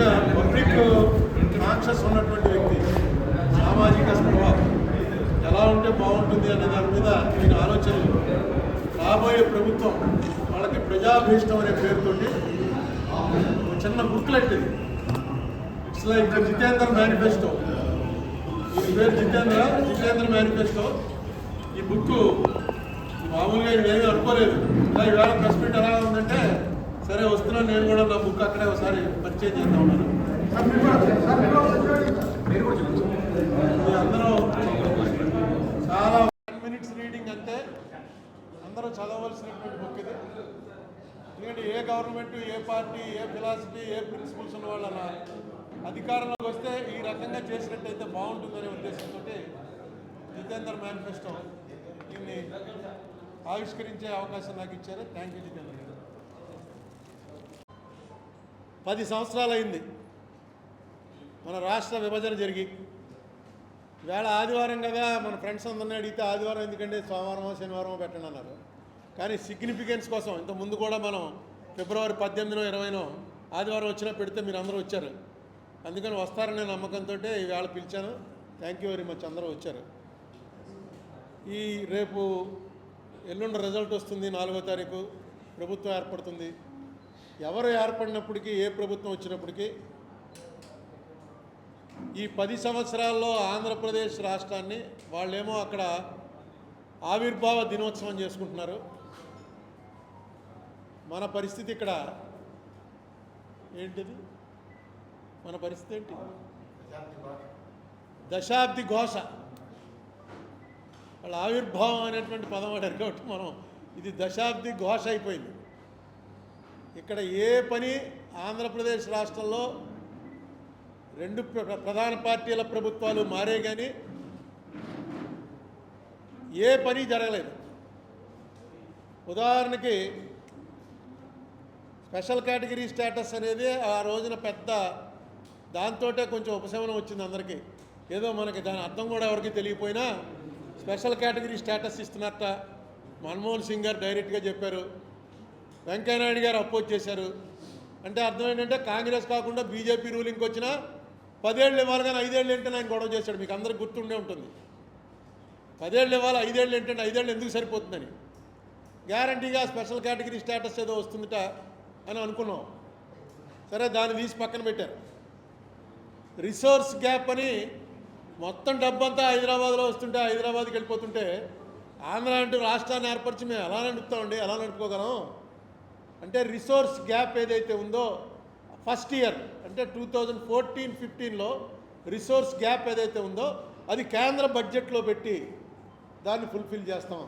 ఈయన public conscious ఉన్నటువంటి వ్యక్తి, సామాజిక స్పృహ ఎలా ఉంటే బాగుంటుంది అనే దాని మీద ఈయన ఆలోచనలు. రాబోయే ప్రభుత్వం వాళ్ళకి ప్రజాభీష్టం అనే పేరుతోటి చిన్న బుక్లెట్ ఇది. It's like Jitendra manifesto. ఈ పేరు జితేంద్ర మేనిఫెస్టో. ఈ బుక్ మామూలుగా ఇవేమీ అనుకోలేదు. ఇలా ఈవేళ ప్రెస్ మీట్ ఎలా ఉందంటే సరే వస్తున్నాను నేను కూడా నా బుక్ అక్కడే ఒకసారి పర్చేజ్ చేద్దాం ఉన్నాను. అందరూ చాలా 10 minutes రీడింగ్ అంతే, అందరూ చదవలసినటువంటి బుక్ ఇది. ఎందుకంటే ఏ గవర్నమెంట్, ఏ పార్టీ, ఏ ఫిలాసఫీ, ఏ ప్రిన్సిపల్స్ ఉన్న వాళ్ళ అధికారంలోకి వస్తే ఈ రకంగా చేసినట్టయితే బాగుంటుందనే ఉద్దేశంతో జితేంద్ర మేనిఫెస్టో దీన్ని ఆవిష్కరించే అవకాశం నాకు ఇచ్చారు. థ్యాంక్ యూ జితేంద్ర గారు. 10 సంవత్సరాలు అయింది మన రాష్ట్ర విభజన జరిగి. వేళ ఆదివారం కదా, మన ఫ్రెండ్స్ అందరినీ అడిగితే ఆదివారం ఎందుకంటే సోమవారమో శనివారమో పెట్టండి అన్నారు. కానీ సిగ్నిఫికెన్స్ కోసం ఇంతకుముందు కూడా మనం ఫిబ్రవరి 18నో 20నో ఆదివారం వచ్చినా పెడితే మీరు అందరూ వచ్చారు. అందుకని వస్తారనే నమ్మకంతో ఈవేళ పిలిచాను. థ్యాంక్ యూ వెరీ మచ్, అందరూ వచ్చారు. ఈ రేపు ఎల్లుండి రిజల్ట్ వస్తుంది, 4వ తారీఖు ప్రభుత్వం ఏర్పడుతుంది. ఎవరు ఏర్పడినప్పటికీ, ఏ ప్రభుత్వం వచ్చినప్పటికీ ఈ 10 సంవత్సరాల్లో ఆంధ్రప్రదేశ్ రాష్ట్రాన్ని వాళ్ళేమో అక్కడ ఆవిర్భావ దినోత్సవం చేసుకుంటున్నారు. మన పరిస్థితి ఇక్కడ ఏంటిది? మన పరిస్థితి ఏంటి? దశాబ్ది ఘోష. వాళ్ళ ఆవిర్భావం అనేటువంటి పదం వాడారు కాబట్టి మనం ఇది దశాబ్ది ఘోష అయిపోయింది. ఇక్కడ ఏ పని ఆంధ్రప్రదేశ్ రాష్ట్రంలో 2 ప్రధాన పార్టీల ప్రభుత్వాలు మారే కానీ ఏ పని జరగలేదు. ఉదాహరణకి స్పెషల్ కేటగిరీ స్టేటస్ అనేది ఆ రోజున పెద్ద దాంతో కొంచెం ఉపశమనం వచ్చింది అందరికీ. ఏదో మనకి దాని అర్థం కూడా ఎవరికి తెలియపోయినా స్పెషల్ కేటగిరీ స్టేటస్ ఇస్తున్నట్ట మన్మోహన్ సింగ్ గారు డైరెక్ట్గా చెప్పారు. వెంకయ్యనాయుడు గారు అపోజ్ చేశారు. అంటే అర్థం ఏంటంటే కాంగ్రెస్ కాకుండా బీజేపీ రూలింగ్కి వచ్చినా 10 ఏళ్ళు ఇవ్వాలి కానీ 5 ఏళ్ళు ఏంటని ఆయన గొడవ చేశాడు. మీకు అందరికి గుర్తుండే ఉంటుంది. 10 ఏళ్ళు ఇవ్వాలి, 5 ఏళ్ళు ఏంటంటే 5 ఏళ్ళు ఎందుకు సరిపోతుందని. గ్యారంటీగా స్పెషల్ కేటగిరీ స్టేటస్ ఏదో వస్తుందట అని అనుకున్నాం. సరే, దాన్ని తీసి పక్కన పెట్టారు. రిసోర్స్ గ్యాప్ అని మొత్తం డబ్బంతా హైదరాబాద్లో వస్తుంటే, హైదరాబాద్కి వెళ్ళిపోతుంటే ఆంధ్ర అంటూ రాష్ట్రాన్ని ఏర్పరిచి మేము ఎలా నడుపుతామండి, ఎలా నడుపుకోగలం అంటే రిసోర్స్ గ్యాప్ ఏదైతే ఉందో ఫస్ట్ ఇయర్ అంటే 2014-15లో రిసోర్స్ గ్యాప్ ఏదైతే ఉందో అది కేంద్ర బడ్జెట్లో పెట్టి దాన్ని ఫుల్ఫిల్ చేస్తాం.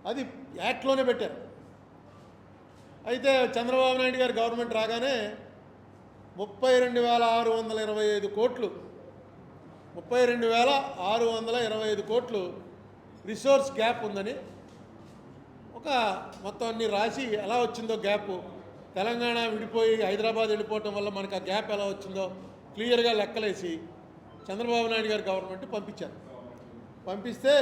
అది యాక్ట్లోనే పెట్టారు. అయితే చంద్రబాబు నాయుడు గారు గవర్నమెంట్ రాగానే 32,625 కోట్లు 32,625 కోట్లు రిసోర్స్ గ్యాప్ ఉందని ఒక మొత్తం అన్ని రాసి ఎలా వచ్చిందో గ్యాప్, తెలంగాణ విడిపోయి హైదరాబాద్ వెళ్ళిపోవటం వల్ల మనకు ఆ గ్యాప్ ఎలా వచ్చిందో క్లియర్గా లెక్కలేసి చంద్రబాబు నాయుడు గారు గవర్నమెంట్ పంపించారు. పంపిస్తే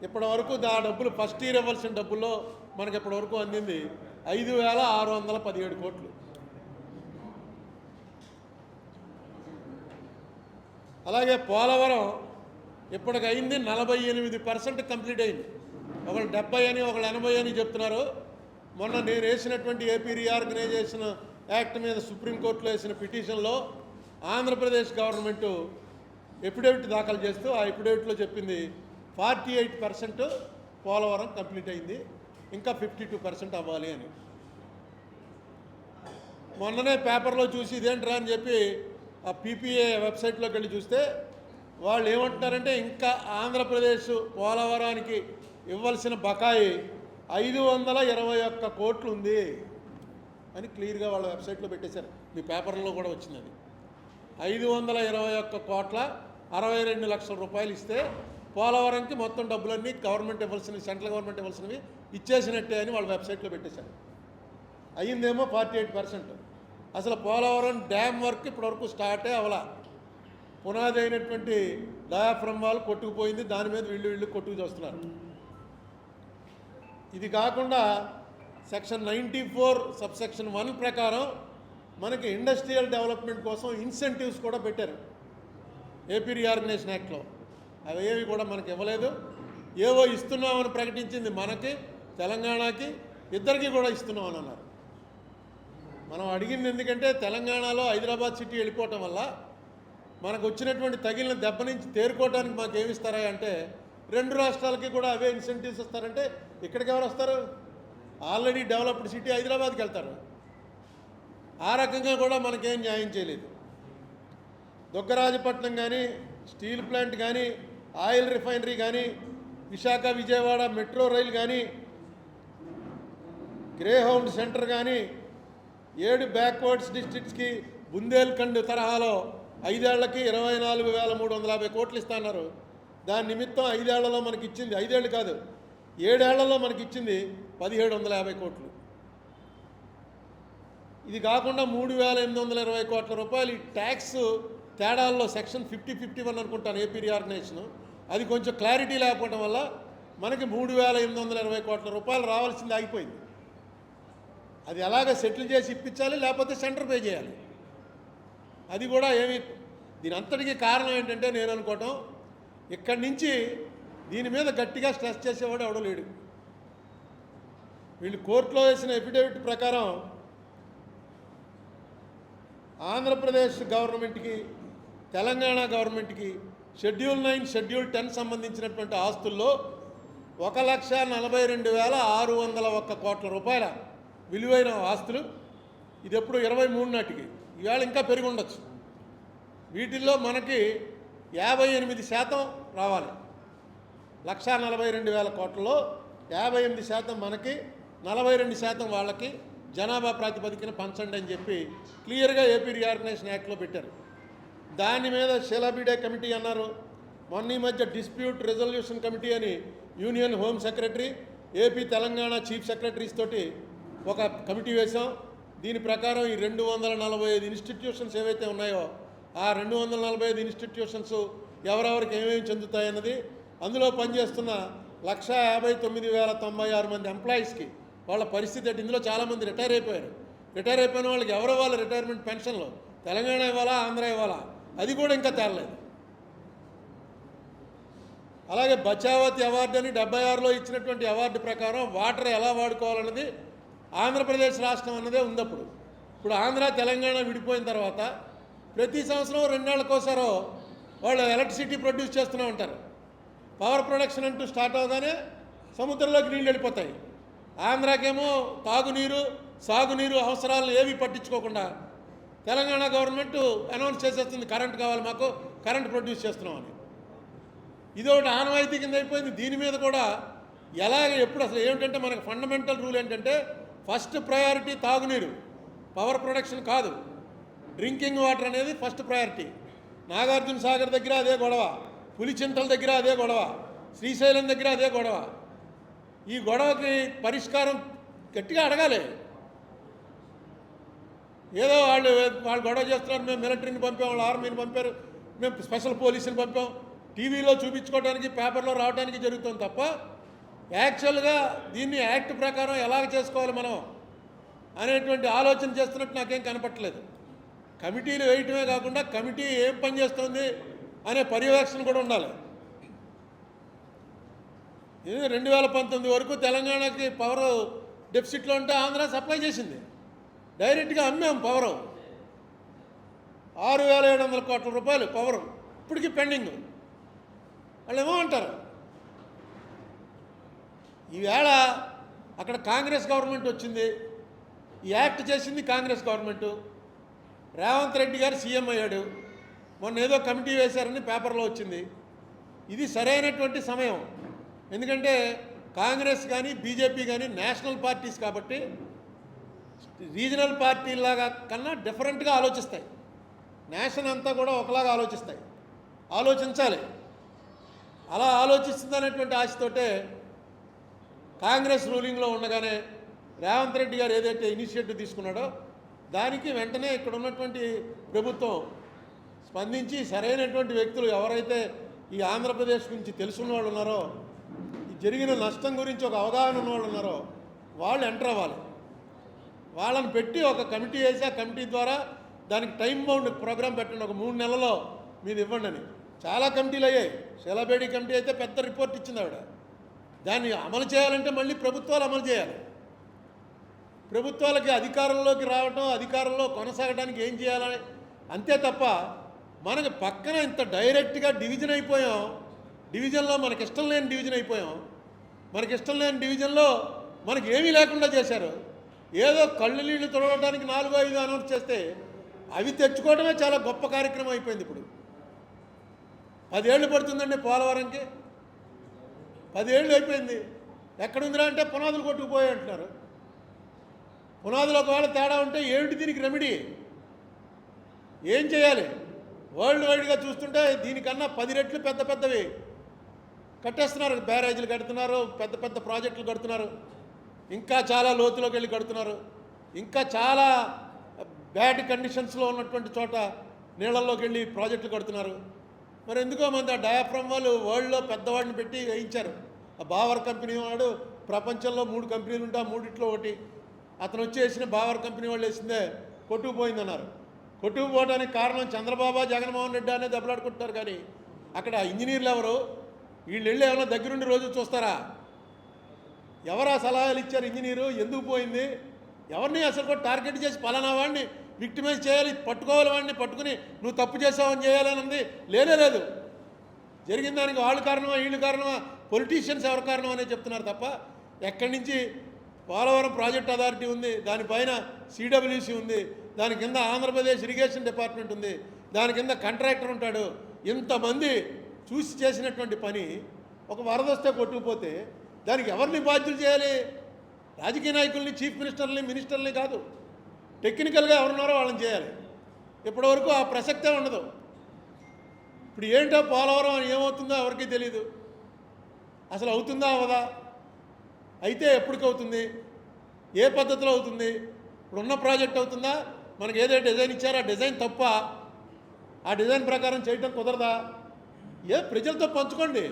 ఇప్పటి వరకు ఆ డబ్బులు ఫస్ట్ ఇయర్ ఇవ్వాల్సిన డబ్బుల్లో మనకి ఇప్పటి వరకు అందింది 5,617 కోట్లు. అలాగే పోలవరం ఇప్పటికైంది 48% కంప్లీట్ అయింది. ఒకళ్ళు 70 అని, ఒకళ్ళు 80 అని చెప్తున్నారు. మొన్న నేను వేసినటువంటి ఏపీ రీఆర్గనైజేషన్ యాక్ట్ మీద సుప్రీంకోర్టులో వేసిన పిటిషన్లో ఆంధ్రప్రదేశ్ గవర్నమెంటు ఎఫిడవిట్ దాఖలు చేస్తూ ఆ ఎఫిడవిట్లో చెప్పింది 48% పోలవరం కంప్లీట్ అయింది, ఇంకా 52% అవ్వాలి అని. మొన్ననే పేపర్లో చూసి ఇదేంట్రా అని చెప్పి ఆ పీపీఏ వెబ్సైట్లోకి వెళ్ళి చూస్తే వాళ్ళు ఏమంటున్నారంటే ఇంకా ఆంధ్రప్రదేశ్ పోలవరానికి ఇవ్వాల్సిన బకాయి 521 కోట్లు ఉంది అని క్లియర్గా వాళ్ళ వెబ్సైట్లో పెట్టేశారు. మీ పేపర్లో కూడా వచ్చింది. అది 521 కోట్ల 62 లక్షల రూపాయలు ఇస్తే పోలవరంకి మొత్తం డబ్బులన్నీ గవర్నమెంట్ ఇవ్వాల్సినవి, సెంట్రల్ గవర్నమెంట్ ఇవ్వాల్సినవి ఇచ్చేసినట్టే అని వాళ్ళ వెబ్సైట్లో పెట్టేశారు. అయ్యిందేమో 48%. అసలు పోలవరం డ్యామ్ వర్క్ ఇప్పటివరకు స్టార్టే అవలా. పునాది అయినటువంటి డయాఫ్రమ్ వాల్ కొట్టుకుపోయింది, దాని మీద వీళ్ళు కొట్టుకు చూస్తున్నారు. ఇది కాకుండా సెక్షన్ 94 సబ్సెక్షన్ 1 ప్రకారం మనకి ఇండస్ట్రియల్ డెవలప్మెంట్ కోసం ఇన్సెంటివ్స్ కూడా పెట్టారు ఏపీ రీఆర్గనైజేషన్ యాక్ట్లో. అవి ఏవి కూడా మనకి ఇవ్వలేదు. ఏవో ఇస్తున్నామని ప్రకటించింది మనకి, తెలంగాణకి, ఇద్దరికి కూడా ఇస్తున్నామని అన్నారు. మనం అడిగింది ఎందుకంటే తెలంగాణలో హైదరాబాద్ సిటీ వెళ్ళిపోవటం వల్ల మనకు వచ్చినటువంటి తగిలిన దెబ్బ నుంచి తేరుకోవడానికి మాకు ఏమి ఇస్తారా అంటే, రెండు రాష్ట్రాలకి కూడా అవే ఇన్సెంటివ్స్ ఇస్తారంటే ఇక్కడికి ఎవరు వస్తారు? ఆల్రెడీ డెవలప్డ్ సిటీ హైదరాబాద్కి వెళ్తారు. ఆ రకంగా కూడా మనకేం న్యాయం చేయలేదు. దుగ్గరాజపట్నం కానీ, స్టీల్ ప్లాంట్ కానీ, ఆయిల్ రిఫైనరీ కానీ, విశాఖ విజయవాడ మెట్రో రైలు కానీ, గ్రేహౌండ్ సెంటర్ కానీ, 7 బ్యాక్వర్డ్స్ డిస్ట్రిక్ట్స్కి బుందేల్ఖండ్ తరహాలో 5 ఏళ్లకి 24,350 కోట్లు ఇస్తున్నారు. దాని నిమిత్తం 5 ఏళ్లలో మనకి ఇచ్చింది, 5 ఏళ్ళు కాదు 7 ఏళ్లలో మనకి ఇచ్చింది 1,750 కోట్లు. ఇది కాకుండా 3,820 కోట్ల రూపాయలు ఈ ట్యాక్స్ తేడాల్లో సెక్షన్ 50-51 అనుకుంటాను ఏపీ రీఆర్గనైజేషన్, అది కొంచెం క్లారిటీ లేకపోవడం వల్ల మనకి 3,820 కోట్ల రూపాయలు రావాల్సింది ఆగిపోయింది. అది ఎలాగ సెటిల్ చేసి ఇప్పించాలి, లేకపోతే సెంటర్ పే చేయాలి. అది కూడా ఏమి, దీని అంతటికీ కారణం ఏంటంటే నేను అనుకోవటం, ఇక్కడి నుంచి దీని మీద గట్టిగా స్ట్రెస్ చేసేవాడు ఎవడో లేడు. వీళ్ళు కోర్టులో వేసిన ఎఫిడవిట్ ప్రకారం ఆంధ్రప్రదేశ్ గవర్నమెంట్కి, తెలంగాణ గవర్నమెంట్కి షెడ్యూల్ 9, షెడ్యూల్ 10 సంబంధించినటువంటి ఆస్తుల్లో 1,42,601 కోట్ల రూపాయల విలువైన ఆస్తులు. ఇది ఎప్పుడు 23 నాటికి, ఈవేళ ఇంకా పెరిగి ఉండొచ్చు. వీటిల్లో మనకి 58% రావాలి. 1,42,000 కోట్లలో 58% మనకి, 42% వాళ్ళకి జనాభా ప్రాతిపదికన పంచండి అని చెప్పి క్లియర్గా ఏపీ రీఆర్గనైజేషన్ యాక్ట్లో పెట్టారు. దాని మీద షెలాబిడే కమిటీ అన్నారు. మొన్న ఈ మధ్య డిస్ప్యూట్ రెజల్యూషన్ కమిటీ అని union home secretary, AP Telangana chief secretaries తోటి ఒక కమిటీ వేశాం. దీని ప్రకారం ఈ 245 ఇన్స్టిట్యూషన్స్ ఏవైతే ఉన్నాయో ఆ 245 ఇన్స్టిట్యూషన్స్ ఎవరెవరికి ఏమేమి చెందుతాయన్నది, అందులో పనిచేస్తున్న 1,59,096 మంది ఎంప్లాయీస్కి వాళ్ళ పరిస్థితి అంటే, ఇందులో చాలామంది రిటైర్ అయిపోయారు. రిటైర్ అయిపోయిన వాళ్ళకి ఎవరు వాళ్ళ రిటైర్మెంట్ పెన్షన్లు తెలంగాణ ఇవ్వాలా, ఆంధ్ర ఇవ్వాలా, అది కూడా ఇంకా తేలలేదు. అలాగే బచావతి అవార్డు అని 76లో ఇచ్చినటువంటి అవార్డు ప్రకారం వాటర్ ఎలా వాడుకోవాలన్నది ఆంధ్రప్రదేశ్ రాష్ట్రం అన్నదే ఉంది. ఇప్పుడు ఆంధ్ర తెలంగాణ విడిపోయిన తర్వాత ప్రతి సంవత్సరం 2 నెలలకోసారో వాళ్ళు ఎలక్ట్రిసిటీ ప్రొడ్యూస్ చేస్తూనే ఉంటారు. పవర్ ప్రొడక్షన్ అంటూ స్టార్ట్ అవగానే సముద్రంలోకి నీళ్ళు వెళ్ళిపోతాయి. ఆంధ్రాకేమో తాగునీరు, సాగునీరు అవసరాలను ఏవి పట్టించుకోకుండా తెలంగాణ గవర్నమెంట్ అనౌన్స్ చేసేస్తుంది, కరెంట్ కావాలి మాకు, కరెంట్ ప్రొడ్యూస్ చేస్తున్నామని. ఇదొకటి ఆనవాయితీ కింద అయిపోయింది. దీని మీద కూడా ఎలాగ ఎప్పుడు అసలు ఏమిటంటే, మనకు ఫండమెంటల్ రూల్ ఏంటంటే ఫస్ట్ ప్రయారిటీ తాగునీరు, పవర్ ప్రొడక్షన్ కాదు. డ్రింకింగ్ వాటర్ అనేది ఫస్ట్ ప్రయారిటీ. నాగార్జున సాగర్ దగ్గర అదే గొడవ, పులిచింతల దగ్గర అదే గొడవ, శ్రీశైలం దగ్గర అదే గొడవ. ఈ గొడవకి పరిష్కారం గట్టిగా అడగాలి. ఏదో వాళ్ళు గొడవ చేస్తున్నారు, మేము మిలిటరీని పంపాం, వాళ్ళు ఆర్మీని పంపారు, మేము స్పెషల్ పోలీసుని పంపాం, టీవీలో చూపించుకోవడానికి, పేపర్లో రావడానికి జరుగుతుంది తప్ప యాక్చువల్గా దీన్ని యాక్ట్ ప్రకారం ఎలాగ చేసుకోవాలి మనం అనేటువంటి ఆలోచన చేస్తున్నట్టు నాకేం కనపట్టలేదు. కమిటీలు వేయటమే కాకుండా కమిటీ ఏం పని చేస్తుంది అనే పర్యవేక్షణ కూడా ఉండాలి. ఇది 2019 వరకు తెలంగాణకి పవర్ డెఫిసిట్లో ఉంటే ఆంధ్ర సప్లై చేసింది, డైరెక్ట్గా అమ్మాం పవరు. 6,700 కోట్ల రూపాయలు పవరు ఇప్పటికీ పెండింగ్. వాళ్ళు ఏమో అంటారు. ఈవేళ అక్కడ కాంగ్రెస్ గవర్నమెంట్ వచ్చింది, ఈ యాక్ట్ చేసింది కాంగ్రెస్ గవర్నమెంటు. రేవంత్ రెడ్డి గారు సీఎం అయ్యాడు, మొన్న ఏదో కమిటీ వేశారని పేపర్లో వచ్చింది. ఇది సరైనటువంటి సమయం. ఎందుకంటే కాంగ్రెస్ కానీ బీజేపీ కానీ నేషనల్ పార్టీస్ కాబట్టి రీజనల్ పార్టీలాగా కన్నా డిఫరెంట్గా ఆలోచిస్తాయి. నేషన్ అంతా కూడా ఒకలాగా ఆలోచించాలి. అలా ఆలోచిస్తుందనేటువంటి ఆశతోటే కాంగ్రెస్ రూలింగ్లో ఉండగానే రేవంత్ రెడ్డి గారు ఏదైతే ఇనిషియేటివ్ తీసుకున్నాడో దానికి వెంటనే ఇక్కడ ఉన్నటువంటి ప్రభుత్వం స్పందించి సరైనటువంటి వ్యక్తులు ఎవరైతే ఈ ఆంధ్రప్రదేశ్ గురించి తెలుసున్న వాళ్ళు ఉన్నారో, ఈ జరిగిన నష్టం గురించి ఒక అవగాహన ఉన్నవాళ్ళు ఉన్నారో వాళ్ళు ఎంటర్ అవ్వాలి. వాళ్ళని పెట్టి ఒక కమిటీ వేసి ఆ కమిటీ ద్వారా దానికి టైం బౌండ్ ప్రోగ్రాం పెట్టండి, ఒక 3 నెలల్లో మీది ఇవ్వండి అని. చాలా కమిటీలు అయ్యాయి. శీలాబేడి కమిటీ అయితే పెద్ద రిపోర్ట్ ఇచ్చింది ఆవిడ. దాన్ని అమలు చేయాలంటే మళ్ళీ ప్రభుత్వాలు అమలు చేయాలి. ప్రభుత్వాలకి అధికారంలోకి రావటం, అధికారంలో కొనసాగడానికి ఏం చేయాలని, అంతే తప్ప మనకి పక్కన ఇంత డైరెక్ట్గా డివిజన్ అయిపోయాం. డివిజన్లో మనకి ఇష్టం లేని డివిజన్ అయిపోయాం. మనకి ఇష్టం లేని డివిజన్లో మనకి ఏమీ లేకుండా చేశారు. ఏదో కళ్ళు నీళ్లు తొడవడానికి 4-5 అనౌన్స్ చేస్తే అవి తెచ్చుకోవడమే చాలా గొప్ప కార్యక్రమం అయిపోయింది. ఇప్పుడు 10 ఏళ్ళు పడుతుందండి పోలవరంకి. 10 ఏళ్ళు అయిపోయింది. ఎక్కడుందిరా అంటే పునాదులు కొట్టుకుపోయాయి అంటున్నారు. పునాదులు ఒకవేళ తేడా ఉంటే ఏమిటి దీనికి రెమెడీ? ఏం చేయాలి? వరల్డ్ వైడ్గా చూస్తుంటే దీనికన్నా 10 రెట్లు పెద్ద పెద్దవి కట్టేస్తున్నారు. బ్యారేజీలు కడుతున్నారు, పెద్ద పెద్ద ప్రాజెక్టులు కడుతున్నారు, ఇంకా చాలా లోతులోకి వెళ్ళి కడుతున్నారు, ఇంకా చాలా బ్యాడ్ కండిషన్స్లో ఉన్నటువంటి చోట నీళ్ళల్లోకి వెళ్ళి ప్రాజెక్టులు కడుతున్నారు. మరి ఎందుకో మంది ఆ డయాఫ్రమ్ వాళ్ళు వరల్డ్లో పెద్దవాడిని పెట్టి వేయించారు. ఆ బావర్ కంపెనీ వాడు ప్రపంచంలో 3 కంపెనీలు ఉంటే ఆ 3 ఒకటి అతను వచ్చి వేసిన బావర్ కంపెనీ వాళ్ళు వేసిందే కొట్టుకుపోయిందన్నారు. కొట్టుకుపోవడానికి కారణం చంద్రబాబు, జగన్మోహన్ రెడ్డి అనేది దెబ్బలాడుకుంటున్నారు. కానీ అక్కడ ఇంజనీర్లు ఎవరు? వీళ్ళు వెళ్ళి ఏమైనా దగ్గరుండి రోజు చూస్తారా? ఎవరా సలహాలు ఇచ్చారు? ఇంజనీరు ఎందుకు పోయింది? ఎవరిని అసలు కూడా టార్గెట్ చేసి పలానా వాడిని విక్టిమైజ్ చేయాలి, పట్టుకోవాలి, వాడిని పట్టుకుని నువ్వు తప్పు చేసావని చేయాలని ఉంది లేనే లేదు. జరిగిన దానికి వాళ్ళు కారణమా, వీళ్ళు కారణమా, పొలిటీషియన్స్ ఎవరు కారణం అనేది చెప్తున్నారు తప్ప ఎక్కడి నుంచి పోలవరం ప్రాజెక్ట్ అథారిటీ ఉంది, దానిపైన సిడబ్ల్యూసి ఉంది, దాని కింద ఆంధ్రప్రదేశ్ ఇరిగేషన్ డిపార్ట్మెంట్ ఉంది, దాని కింద కాంట్రాక్టర్ ఉంటాడు. ఇంతమంది చూసి చేసినటువంటి పని ఒక వరద వస్తే కొట్టుకుపోతే దానికి ఎవరిని బాధ్యులు చేయాలి? రాజకీయ నాయకుల్ని, చీఫ్ మినిస్టర్ని కాదు, టెక్నికల్గా ఎవరున్నారో వాళ్ళని చేయాలి. ఇప్పటివరకు ఆ ప్రసక్తే ఉండదు. ఇప్పుడు ఏంటో పోలవరం ఏమవుతుందో ఎవరికీ తెలియదు. అసలు అవుతుందా అవదా? అయితే ఎప్పటికి అవుతుంది? ఏ పద్ధతిలో అవుతుంది? ఇప్పుడున్న ప్రాజెక్ట్ అవుతుందా? మనకి ఏదైతే డిజైన్ ఇచ్చారో ఆ డిజైన్ తప్ప, ఆ డిజైన్ ప్రకారం చేయటం కుదరదా? ప్రజలతో పంచుకోండి.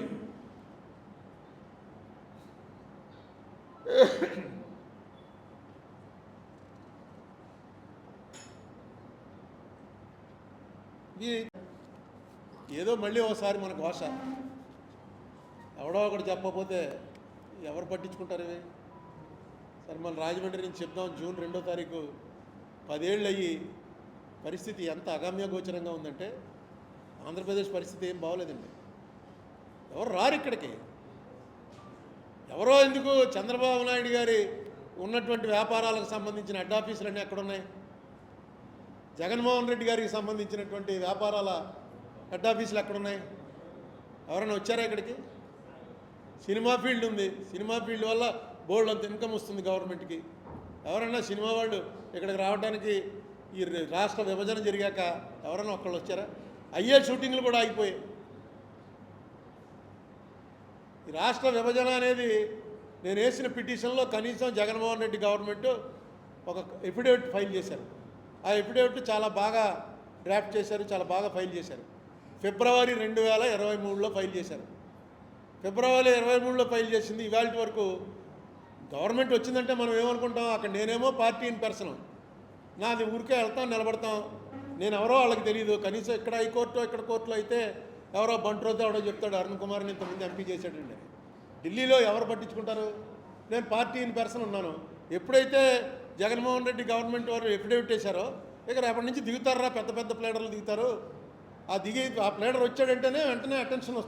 ఏదో మళ్ళీ ఒకసారి మనకు భాష ఎవడో ఒకటి చెప్పకపోతే ఎవరు పట్టించుకుంటారు ఇవి? సరే, మన రాజమండ్రి నుంచి చెప్దాం. జూన్ 2వ తారీఖు 10 ఏళ్ళు అయ్యి పరిస్థితి ఎంత అగమ్య గోచరంగా ఉందంటే ఆంధ్రప్రదేశ్ పరిస్థితి ఏం బాగోలేదండి. ఎవరు రారు ఇక్కడికి. ఎవరో ఎందుకు? చంద్రబాబు నాయుడు గారి ఉన్నటువంటి వ్యాపారాలకు సంబంధించిన హెడ్ ఆఫీసులన్నీ ఎక్కడున్నాయి? జగన్మోహన్ రెడ్డి గారికి సంబంధించినటువంటి వ్యాపారాల హెడ్ ఆఫీసులు ఎక్కడున్నాయి? ఎవరైనా వచ్చారా ఇక్కడికి? సినిమా ఫీల్డ్ ఉంది. సినిమా ఫీల్డ్ వల్ల బోల్డ్ అంత ఇన్కమ్ వస్తుంది గవర్నమెంట్కి. ఎవరైనా సినిమా వాళ్ళు ఇక్కడికి రావడానికి ఈ రాష్ట్ర విభజన జరిగాక ఎవరైనా ఒక్కళ్ళు వచ్చారా? అయ్యే షూటింగ్లు కూడా ఆగిపోయాయి. ఈ రాష్ట్ర విభజన అనేది నేను వేసిన పిటిషన్లో కనీసం జగన్మోహన్ రెడ్డి గవర్నమెంట్ ఒక ఎఫిడేవిట్ ఫైల్ చేశారు. ఆ ఎఫిడేవిట్ చాలా బాగా డ్రాఫ్ట్ చేశారు, చాలా బాగా ఫైల్ చేశారు. ఫిబ్రవరి 2023లో ఫైల్ చేశారు. ఫిబ్రవరి 23లో ఫైల్ చేసింది. ఇవాళ వరకు గవర్నమెంట్ వచ్చిందంటే మనం ఏమనుకుంటాం? అక్కడ నేనేమో పార్టీ ఇన్ పర్సన్, నాది ఊరికే వెళ్తాం, నిలబడతాం, నేను ఎవరో వాళ్ళకి తెలియదు. కనీసం ఇక్కడ హైకోర్టు, ఇక్కడ కోర్టులో అయితే ఎవరో బంట్రోతో ఎవడో చెప్తాడు అరుణ్ కుమార్ని ఇంతమంది ఎంపీ చేశాడండి. ఢిల్లీలో ఎవరు పట్టించుకుంటారు? నేను పార్టీ ఇన్ పర్సన్ ఉన్నాను. ఎప్పుడైతే జగన్మోహన్ రెడ్డి గవర్నమెంట్ వారు ఎఫిడేవిట్ వేశారో ఇక రేపటి నుంచి దిగుతారా, పెద్ద పెద్ద ప్లేడర్లు దిగుతారు. ఆ ప్లేడర్ వచ్చాడంటేనే వెంటనే అటెన్షన్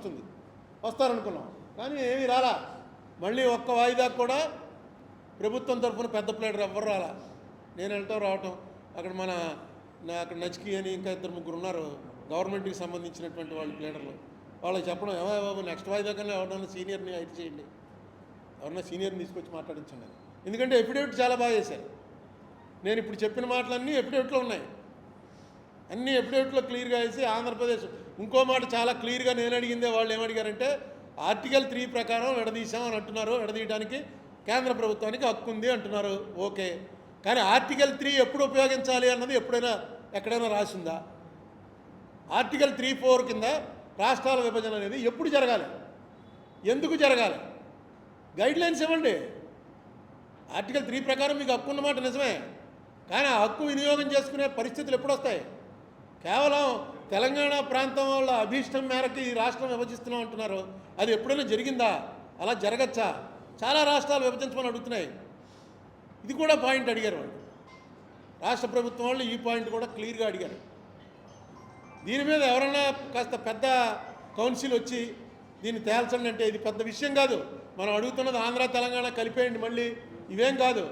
వస్తారనుకున్నాం. కానీ ఏమీ రాలా. మళ్ళీ ఒక్క వాయిదాకు కూడా ప్రభుత్వం తరఫున పెద్ద ప్లేడర్ ఎవ్వరు రాలా. నేను వెళ్ళటం రావటం, అక్కడ అక్కడ నచికి అని ఇంకా 2-3 ఉన్నారు గవర్నమెంట్కి సంబంధించినటువంటి వాళ్ళు ప్లేడర్లు. వాళ్ళకి చెప్పడం, ఏమో బాబు నెక్స్ట్ వాయిదా కన్నా ఎవరినైనా సీనియర్ని హైర్ చేయండి, ఎవరన్నా సీనియర్ని తీసుకొచ్చి మాట్లాడించండి. ఎందుకంటే ఎఫిడేవిట్ చాలా బాగా చేశారు. నేను ఇప్పుడు చెప్పిన మాటలన్నీ ఎఫిడేవిట్లో ఉన్నాయి. అన్నీ ఎఫిడేవిట్లో క్లియర్గా వేసి ఆంధ్రప్రదేశ్ ఇంకో మాట చాలా క్లియర్గా నేను అడిగిందే వాళ్ళు ఏమడిగారంటే ఆర్టికల్ 3 ప్రకారం విడదీశాం అని అంటున్నారు. విడదీయడానికి కేంద్ర ప్రభుత్వానికి హక్కు ఉంది అంటున్నారు. ఓకే, కానీ ఆర్టికల్ 3 ఎప్పుడు ఉపయోగించాలి అన్నది ఎక్కడైనా రాసిందా? ఆర్టికల్ 3(4) కింద రాష్ట్రాల విభజన అనేది ఎప్పుడు జరగాలి, ఎందుకు జరగాలి? గైడ్లైన్స్ ఇవ్వండి. ఆర్టికల్ 3 ప్రకారం మీకు హక్కు ఉన్నమాట నిజమే, కానీ ఆ హక్కు వినియోగం చేసుకునే పరిస్థితులు ఎప్పుడు వస్తాయి? కేవలం తెలంగాణ ప్రాంతం వాళ్ళ అభీష్టం మేరకు ఈ రాష్ట్రం విభజిస్తున్నాం అంటున్నారు. అది ఎప్పుడైనా జరిగిందా? అలా జరగచ్చా? చాలా రాష్ట్రాలు విభజించమని అడుగుతున్నాయి. ఇది కూడా పాయింట్ అడిగారు వాళ్ళు. రాష్ట్ర ప్రభుత్వం వాళ్ళు ఈ పాయింట్ కూడా క్లియర్గా అడిగారు. దీని మీద ఎవరన్నా కాస్త పెద్ద కౌన్సిల్ వచ్చి దీన్ని తేల్చండి అంటే ఇది పెద్ద విషయం కాదు. మనం అడుగుతున్నది ఆంధ్ర తెలంగాణ కలిపేయండి, మళ్ళీ ఇవేం కాదు.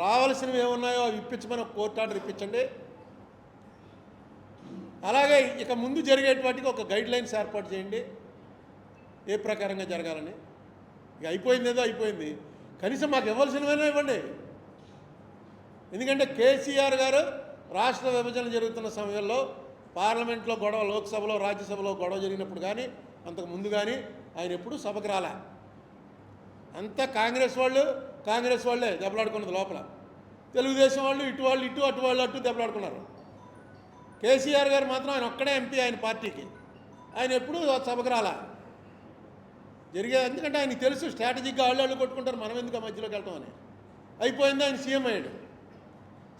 రావాల్సినవి ఏమున్నాయో అవి ఇప్పించమని ఒక కోర్టు ఆర్డర్ ఇప్పించండి. అలాగే ఇక ముందు జరిగేటి వాటికి ఒక గైడ్ లైన్స్ ఏర్పాటు చేయండి, ఏ ప్రకారంగా జరగాలని. ఇక అయిపోయింది ఏదో అయిపోయింది, కనీసం మాకు ఇవ్వాల్సినవైనా ఇవ్వండి. ఎందుకంటే కేసీఆర్ గారు రాష్ట్ర విభజన జరుగుతున్న సమయంలో పార్లమెంట్లో గొడవ, లోక్సభలో రాజ్యసభలో గొడవ జరిగినప్పుడు కానీ అంతకు ముందు కానీ ఆయన ఎప్పుడూ సభకు రాలే. అంతా కాంగ్రెస్ వాళ్ళే దెబ్బలాడుకున్నది లోపల. తెలుగుదేశం వాళ్ళు ఇటు అటు వాళ్ళు అటు దెబ్బలాడుకున్నారు. కేసీఆర్ గారు మాత్రం ఆయన ఒక్కడే ఎంపీ ఆయన పార్టీకి, ఆయన ఎప్పుడూ సభకు రాలా జరిగేది. ఎందుకంటే ఆయనకి తెలుసు స్ట్రాటజిక్గా వాళ్ళు కొట్టుకుంటారు, మనం ఎందుకు ఆ మధ్యలోకి వెళ్తాం అని. అయిపోయింది, ఆయన సీఎం అయ్యాడు.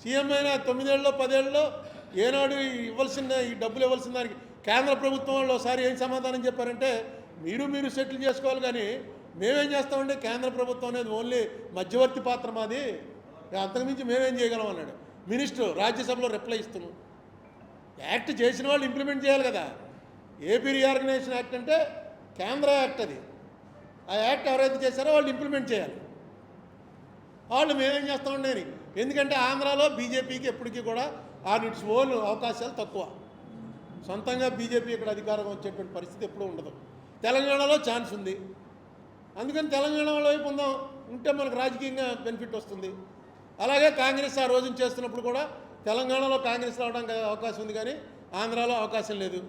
సీఎం అయిన 9 ఏళ్ళలో 10 ఏళ్ళలో ఏనాడు ఈ డబ్బులు ఇవ్వాల్సిన దానికి కేంద్ర ప్రభుత్వం వాళ్ళు ఒకసారి ఏం సమాధానం చెప్పారంటే, మీరు సెటిల్ చేసుకోవాలి, కానీ మేమేం చేస్తామంటే కేంద్ర ప్రభుత్వం అనేది ఓన్లీ మధ్యవర్తి పాత్ర మాది, అంతకుమించి మేమేం చేయగలం అన్నాడు మినిస్టర్. రాజ్యసభలో రిప్లై ఇస్తున్నాం. యాక్ట్ చేసిన వాళ్ళు ఇంప్లిమెంట్ చేయాలి కదా. ఏపీ రీఆర్గనైజేషన్ యాక్ట్ అంటే కేంద్ర యాక్ట్, అది ఆ యాక్ట్ ఎవరైతే చేశారో వాళ్ళు ఇంప్లిమెంట్ చేయాలి. వాళ్ళు మేమేం చేస్తామండి అని. ఎందుకంటే ఆంధ్రాలో బీజేపీకి ఎప్పటికీ కూడా ఆన్ ఇట్స్ ఓన్ అవకాశాలు తక్కువ. సొంతంగా బీజేపీ ఇక్కడ అధికారం వచ్చేటువంటి పరిస్థితి ఎప్పుడూ ఉండదు. తెలంగాణలో ఛాన్స్ ఉంది, అందుకని తెలంగాణ వైపు ఉంటే మనకు రాజకీయంగా బెనిఫిట్ వస్తుంది. అలాగే కాంగ్రెస్ ఆ రోజున చేస్తున్నప్పుడు కూడా తెలంగాణలో కాంగ్రెస్ రావడానికి అవకాశం ఉంది, కానీ ఆంధ్రాలో అవకాశం లేదు.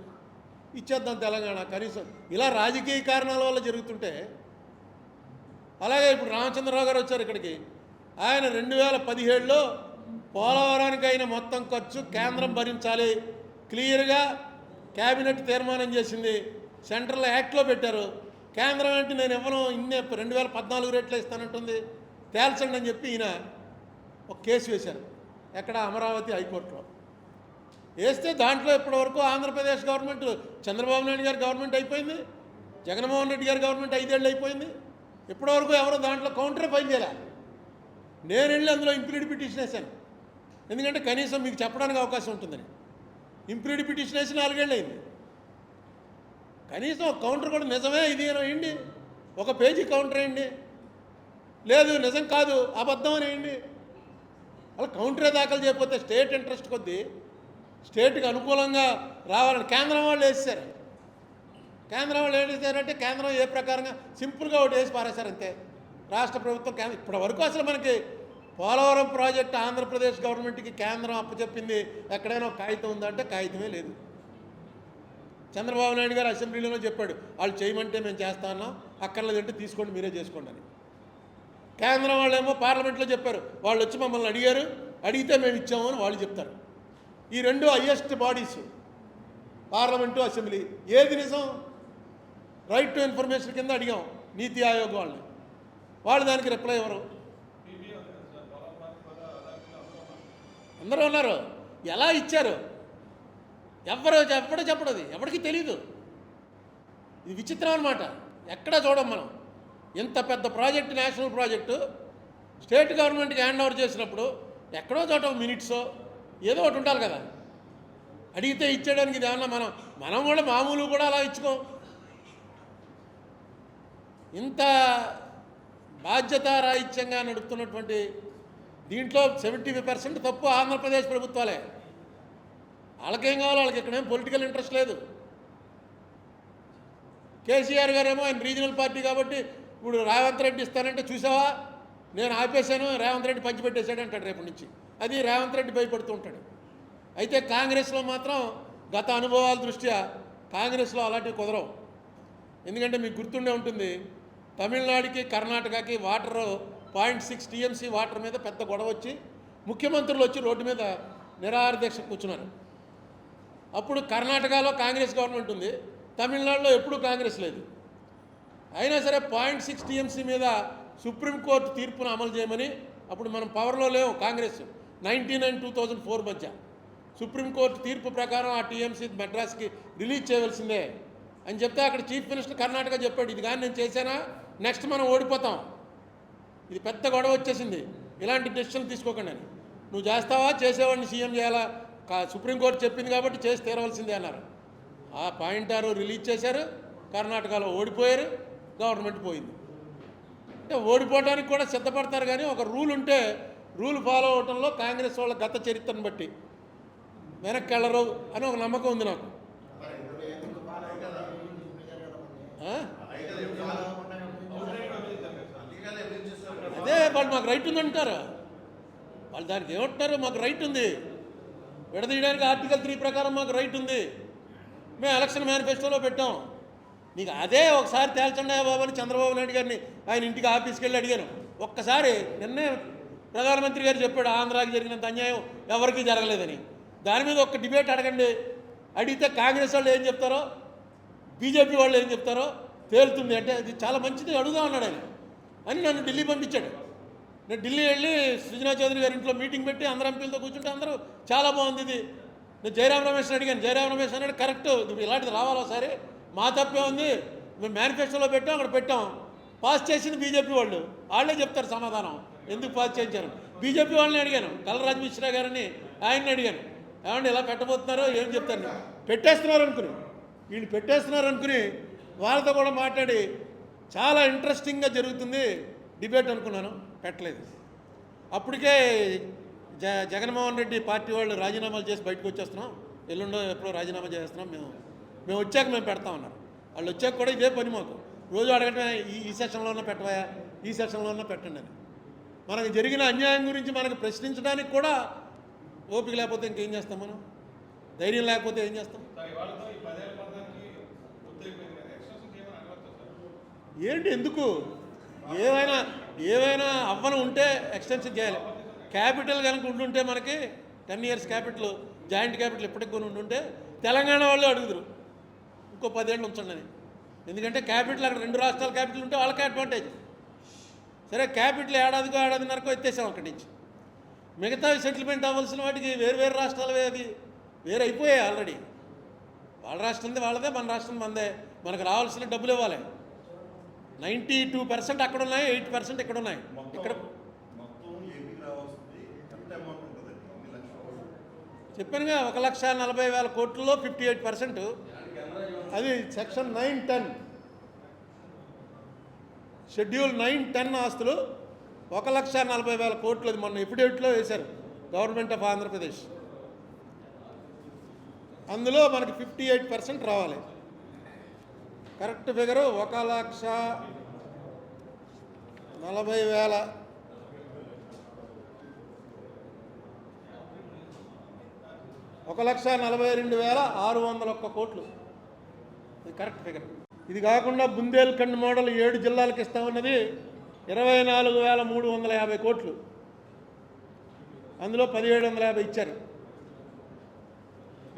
ఇచ్చేద్దాం తెలంగాణ కనీసం. ఇలా రాజకీయ కారణాల వల్ల జరుగుతుంటే, అలాగే ఇప్పుడు రామచంద్రరావు గారు వచ్చారు ఇక్కడికి. ఆయన 2017లో పోలవరానికి అయిన మొత్తం ఖర్చు కేంద్రం భరించాలి క్లియర్గా క్యాబినెట్ తీర్మానం చేసింది, సెంట్రల్ యాక్ట్లో పెట్టారు. కేంద్రం అంటే నేను ఇవ్వను, 2014 రేట్లో ఇస్తానంటుంది, తేల్చండి అని చెప్పి ఈయన ఒక కేసు వేశారు. ఎక్కడ? అమరావతి హైకోర్టులో వేస్తే దాంట్లో ఇప్పటివరకు ఆంధ్రప్రదేశ్ గవర్నమెంట్, చంద్రబాబు నాయుడు గారి గవర్నమెంట్ అయిపోయింది, జగన్మోహన్ రెడ్డి గారి గవర్నమెంట్ 5 ఏళ్ళు అయిపోయింది, ఇప్పటివరకు ఎవరో దాంట్లో కౌంటరే ఫైల్ చేయాలి. నేను వెళ్ళి అందులో ఇంప్లీడ్ పిటిషన్ వేశాను, ఎందుకంటే కనీసం మీకు చెప్పడానికి అవకాశం ఉంటుందని. ఇంప్లీడ్ పిటిషన్ వేసి 4 ఏళ్ళు అయింది. కనీసం కౌంటర్ కూడా నిజమే ఇది వేయండి, ఒక పేజీ కౌంటర్ వేయండి, లేదు నిజం కాదు అబద్ధం అని వేయండి. అలా కౌంటరే దాఖలు చేయకపోతే స్టేట్ ఇంట్రెస్ట్ కొద్దీ స్టేట్కి అనుకూలంగా రావాలని కేంద్రం వాళ్ళు వేసారు. కేంద్రం వాళ్ళు ఏం చేశారంటే కేంద్రం ఏ ప్రకారంగా సింపుల్గా ఒకటి వేసి పారేశారు అంతే. రాష్ట్ర ప్రభుత్వం ఇప్పటి వరకు అసలు మనకి పోలవరం ప్రాజెక్టు ఆంధ్రప్రదేశ్ గవర్నమెంట్కి కేంద్రం అప్పచెప్పింది ఎక్కడైనా ఒక కాగితం ఉందంటే కాగితమే లేదు. చంద్రబాబు నాయుడు గారు అసెంబ్లీలో చెప్పాడు, వాళ్ళు చేయమంటే మేము చేస్తా అన్నాం, అక్కర్లేదంటే తీసుకోండి మీరే చేసుకోండి అని. కేంద్రం వాళ్ళేమో పార్లమెంట్లో చెప్పారు, వాళ్ళు వచ్చి మమ్మల్ని అడిగితే మేము ఇచ్చాము అని వాళ్ళు చెప్తారు. ఈ రెండు హయ్యెస్ట్ బాడీస్ పార్లమెంటు, అసెంబ్లీ. ఏది నిజం? రైట్ టు ఇన్ఫర్మేషన్ కింద అడిగాం నీతి ఆయోగ్ వాళ్ళని, వాళ్ళు దానికి రిప్లై ఇవ్వరు. అందరూ ఉన్నారు, ఎలా ఇచ్చారు ఎవ్వడో చెప్పడు, అది ఎవరికి తెలీదు. ఇది విచిత్రం అన్నమాట. ఎక్కడా చూడం మనం. ఇంత పెద్ద ప్రాజెక్టు, నేషనల్ ప్రాజెక్టు స్టేట్ గవర్నమెంట్కి హ్యాండ్ ఓవర్ చేసినప్పుడు ఎక్కడో చోట మినిట్సో ఏదో ఒకటి ఉండాలి కదా. అడిగితే ఇచ్చేయడానికి ఇది ఏమన్నా మనం కూడా మామూలు కూడా అలా ఇచ్చుకోం. ఇంత బాధ్యతారాహిత్యంగా నడుపుతున్నటువంటి దీంట్లో 75% తప్పు ఆంధ్రప్రదేశ్ ప్రభుత్వాలే. వాళ్ళకేం కావాలో వాళ్ళకి ఇక్కడేం పొలిటికల్ ఇంట్రెస్ట్ లేదు. కేసీఆర్ గారేమో ఆయన రీజనల్ పార్టీ కాబట్టి ఇప్పుడు రేవంత్ రెడ్డి ఇస్తానంటే చూసావా నేను ఆపేశాను, రేవంత్ రెడ్డి పంచిపెట్టేశాడు అంటాడు రేపటి నుంచి. అది రేవంత్ రెడ్డి భయపడుతూ ఉంటాడు. అయితే కాంగ్రెస్లో మాత్రం గత అనుభవాల దృష్ట్యా కాంగ్రెస్లో అలాంటివి కుదరవు. ఎందుకంటే మీకు గుర్తుండే ఉంటుంది, తమిళనాడుకి కర్ణాటకకి వాటర్ 0.6 TMC వాటర్ మీద పెద్ద గొడవ వచ్చి ముఖ్యమంత్రులు వచ్చి రోడ్డు మీద నిరాహార దీక్ష కూర్చున్నారు. అప్పుడు కర్ణాటకలో కాంగ్రెస్ గవర్నమెంట్ ఉంది, తమిళనాడులో ఎప్పుడూ కాంగ్రెస్ లేదు. అయినా సరే 0.6 TMC మీద సుప్రీంకోర్టు తీర్పును అమలు చేయమని, అప్పుడు మనం పవర్లో లేవు కాంగ్రెస్, 1999-2004 మధ్య సుప్రీంకోర్టు తీర్పు ప్రకారం ఆ టీఎంసీ మద్రాస్కి రిలీజ్ చేయవలసిందే అని చెప్తే అక్కడ చీఫ్ మినిస్టర్ కర్ణాటక చెప్పాడు, ఇది కానీ నేను చేశానా నెక్స్ట్ మనం ఓడిపోతాం, ఇది పెద్ద గొడవ వచ్చేసింది, ఇలాంటి డెసిషన్ తీసుకోకండి అని. నువ్వు చేస్తావా, చేసేవాడిని సీఎం చేయాలా, సుప్రీంకోర్టు చెప్పింది కాబట్టి చేసి తీరవలసిందే అన్నారు. ఆ పాయింట్ రిలీజ్ చేశారు, కర్ణాటకలో ఓడిపోయారు, గవర్నమెంట్ పోయింది. అంటే ఓడిపోవడానికి కూడా సిద్ధపడతారు, కానీ ఒక రూల్ ఉంటే రూల్ ఫాలో అవడంలో కాంగ్రెస్ వాళ్ళ గత చరిత్రను బట్టి వెనక్కి వెళ్ళరు అని ఒక నమ్మకం ఉంది నాకు. అదే వాళ్ళు మాకు రైట్ ఉంది అంటారు, వాళ్ళు దానికి ఏమంటారు, మాకు రైట్ ఉంది, విడదీయడానికి ఆర్టికల్ 3 ప్రకారం మాకు రైట్ ఉంది, మేము ఎలక్షన్ మేనిఫెస్టోలో పెట్టాం. నీకు అదే ఒకసారి తేల్చండి బాబు అని చంద్రబాబు నాయుడు గారిని ఆయన ఇంటికి ఆఫీస్కి వెళ్ళి అడిగాను. ఒక్కసారి నిన్నే ప్రధానమంత్రి గారు చెప్పాడు, ఆంధ్రాకి జరిగినంత అన్యాయం ఎవరికీ జరగలేదని. దాని మీద ఒక డిబేట్ అడగండి, అడిగితే కాంగ్రెస్ వాళ్ళు ఏం చెప్తారో బీజేపీ వాళ్ళు ఏం చెప్తారో తేలుతుంది. అంటే అది చాలా మంచిది, అడుగుదా అన్నాడు ఆయన అని నన్ను ఢిల్లీ పంపించాడు. నేను ఢిల్లీ వెళ్ళి సృజనా చౌదరి గారి ఇంట్లో మీటింగ్ పెట్టి అందరు ఎంపీలతో కూర్చుంటే అందరూ చాలా బాగుంది ఇది. నేను జయరాం రమేష్ అడిగాను, జయరాం రమేష్ అన్నాడు కరెక్ట్, ఇలాంటిది రావాలో సరే, మా తప్పే ఉంది, మేము మేనిఫెస్టోలో పెట్టాం, అక్కడ పెట్టాం, పాస్ చేసింది బీజేపీ వాళ్ళు, వాళ్ళే చెప్తారు సమాధానం ఎందుకు పాస్ చేయించారు. బీజేపీ వాళ్ళని అడిగాను, కలరాజ్ మిశ్రా గారిని, ఆయన్ని అడిగాను, ఏమంటే ఇలా పెట్టబోతున్నారో ఏం చెప్తాను. పెట్టేస్తున్నారు అనుకుని, వీళ్ళు పెట్టేస్తున్నారు అనుకుని వాళ్ళతో కూడా మాట్లాడి చాలా ఇంట్రెస్టింగ్గా జరుగుతుంది డిబేట్ అనుకున్నాను, పెట్టలేదు. అప్పటికే జగన్మోహన్ రెడ్డి పార్టీ వాళ్ళు రాజీనామాలు చేసి బయటకు వచ్చేస్తున్నాం, ఎల్లుండో ఎప్పుడో రాజీనామా చేస్తున్నాం, మేము వచ్చాక మేము పెడతామన్నారు. వాళ్ళు వచ్చాక కూడా ఇదే పని మాకు, రోజు అడగటమే, ఈ సెషన్లోనే పెట్టవా, ఈ సెషన్లోనే పెట్టండి అని. మనకు జరిగిన అన్యాయం గురించి మనకు ప్రశ్నించడానికి కూడా ఓపిక లేకపోతే ఇంకేం చేస్తాం, మనం ధైర్యం లేకపోతే ఏం చేస్తాం. ఏంటి ఎందుకు, ఏవైనా అవ్వను ఉంటే ఎక్స్టెన్షన్ చేయాలి. క్యాపిటల్ కనుక ఉండుంటే మనకి 10 years క్యాపిటల్, జాయింట్ క్యాపిటల్ ఎప్పటికి కొని ఉండుంటే తెలంగాణ వాళ్ళు అడుగుదురు ఇంకో 10 ఏళ్ళు ఉంచండి అని. ఎందుకంటే క్యాపిటల్ అక్కడ 2 రాష్ట్రాల క్యాపిటల్ ఉంటే వాళ్ళకి అడ్వాంటేజ్. సరే క్యాపిటల్ ఏడాదిన్నరకు ఎత్తేసాం అక్కడి నుంచి, మిగతా సెటిల్మెంట్ అవ్వాల్సిన వాటికి వేరు రాష్ట్రాలవే, అది వేరే అయిపోయాయి ఆల్రెడీ. వాళ్ళ రాష్ట్రంది వాళ్ళదే, మన రాష్ట్రం మనదే, మనకు రావాల్సిన డబ్బులు ఇవ్వాలి. 92% అక్కడ ఉన్నాయి, 8% ఇక్కడ ఉన్నాయి. ఇక్కడ చెప్పానుగా 1,40,000 కోట్లలో 58%, అది సెక్షన్ 9-10 షెడ్యూల్ 9-10 ఆస్తులు 1,40,000 కోట్లు. అది మొన్న ఎఫిడేవిట్లో వేశారు గవర్నమెంట్ ఆఫ్ ఆంధ్రప్రదేశ్. అందులో మనకి 58% రావాలి. కరెక్ట్ ఫిగరు 1,40,000 1,42,601 కోట్లు, ఇది కరెక్ట్ ఫిగర్. ఇది కాకుండా బుందేల్ఖండ్ మోడల్ 7 జిల్లాలకు ఇస్తామన్నది 24,350 కోట్లు, అందులో 1,750 ఇచ్చారు.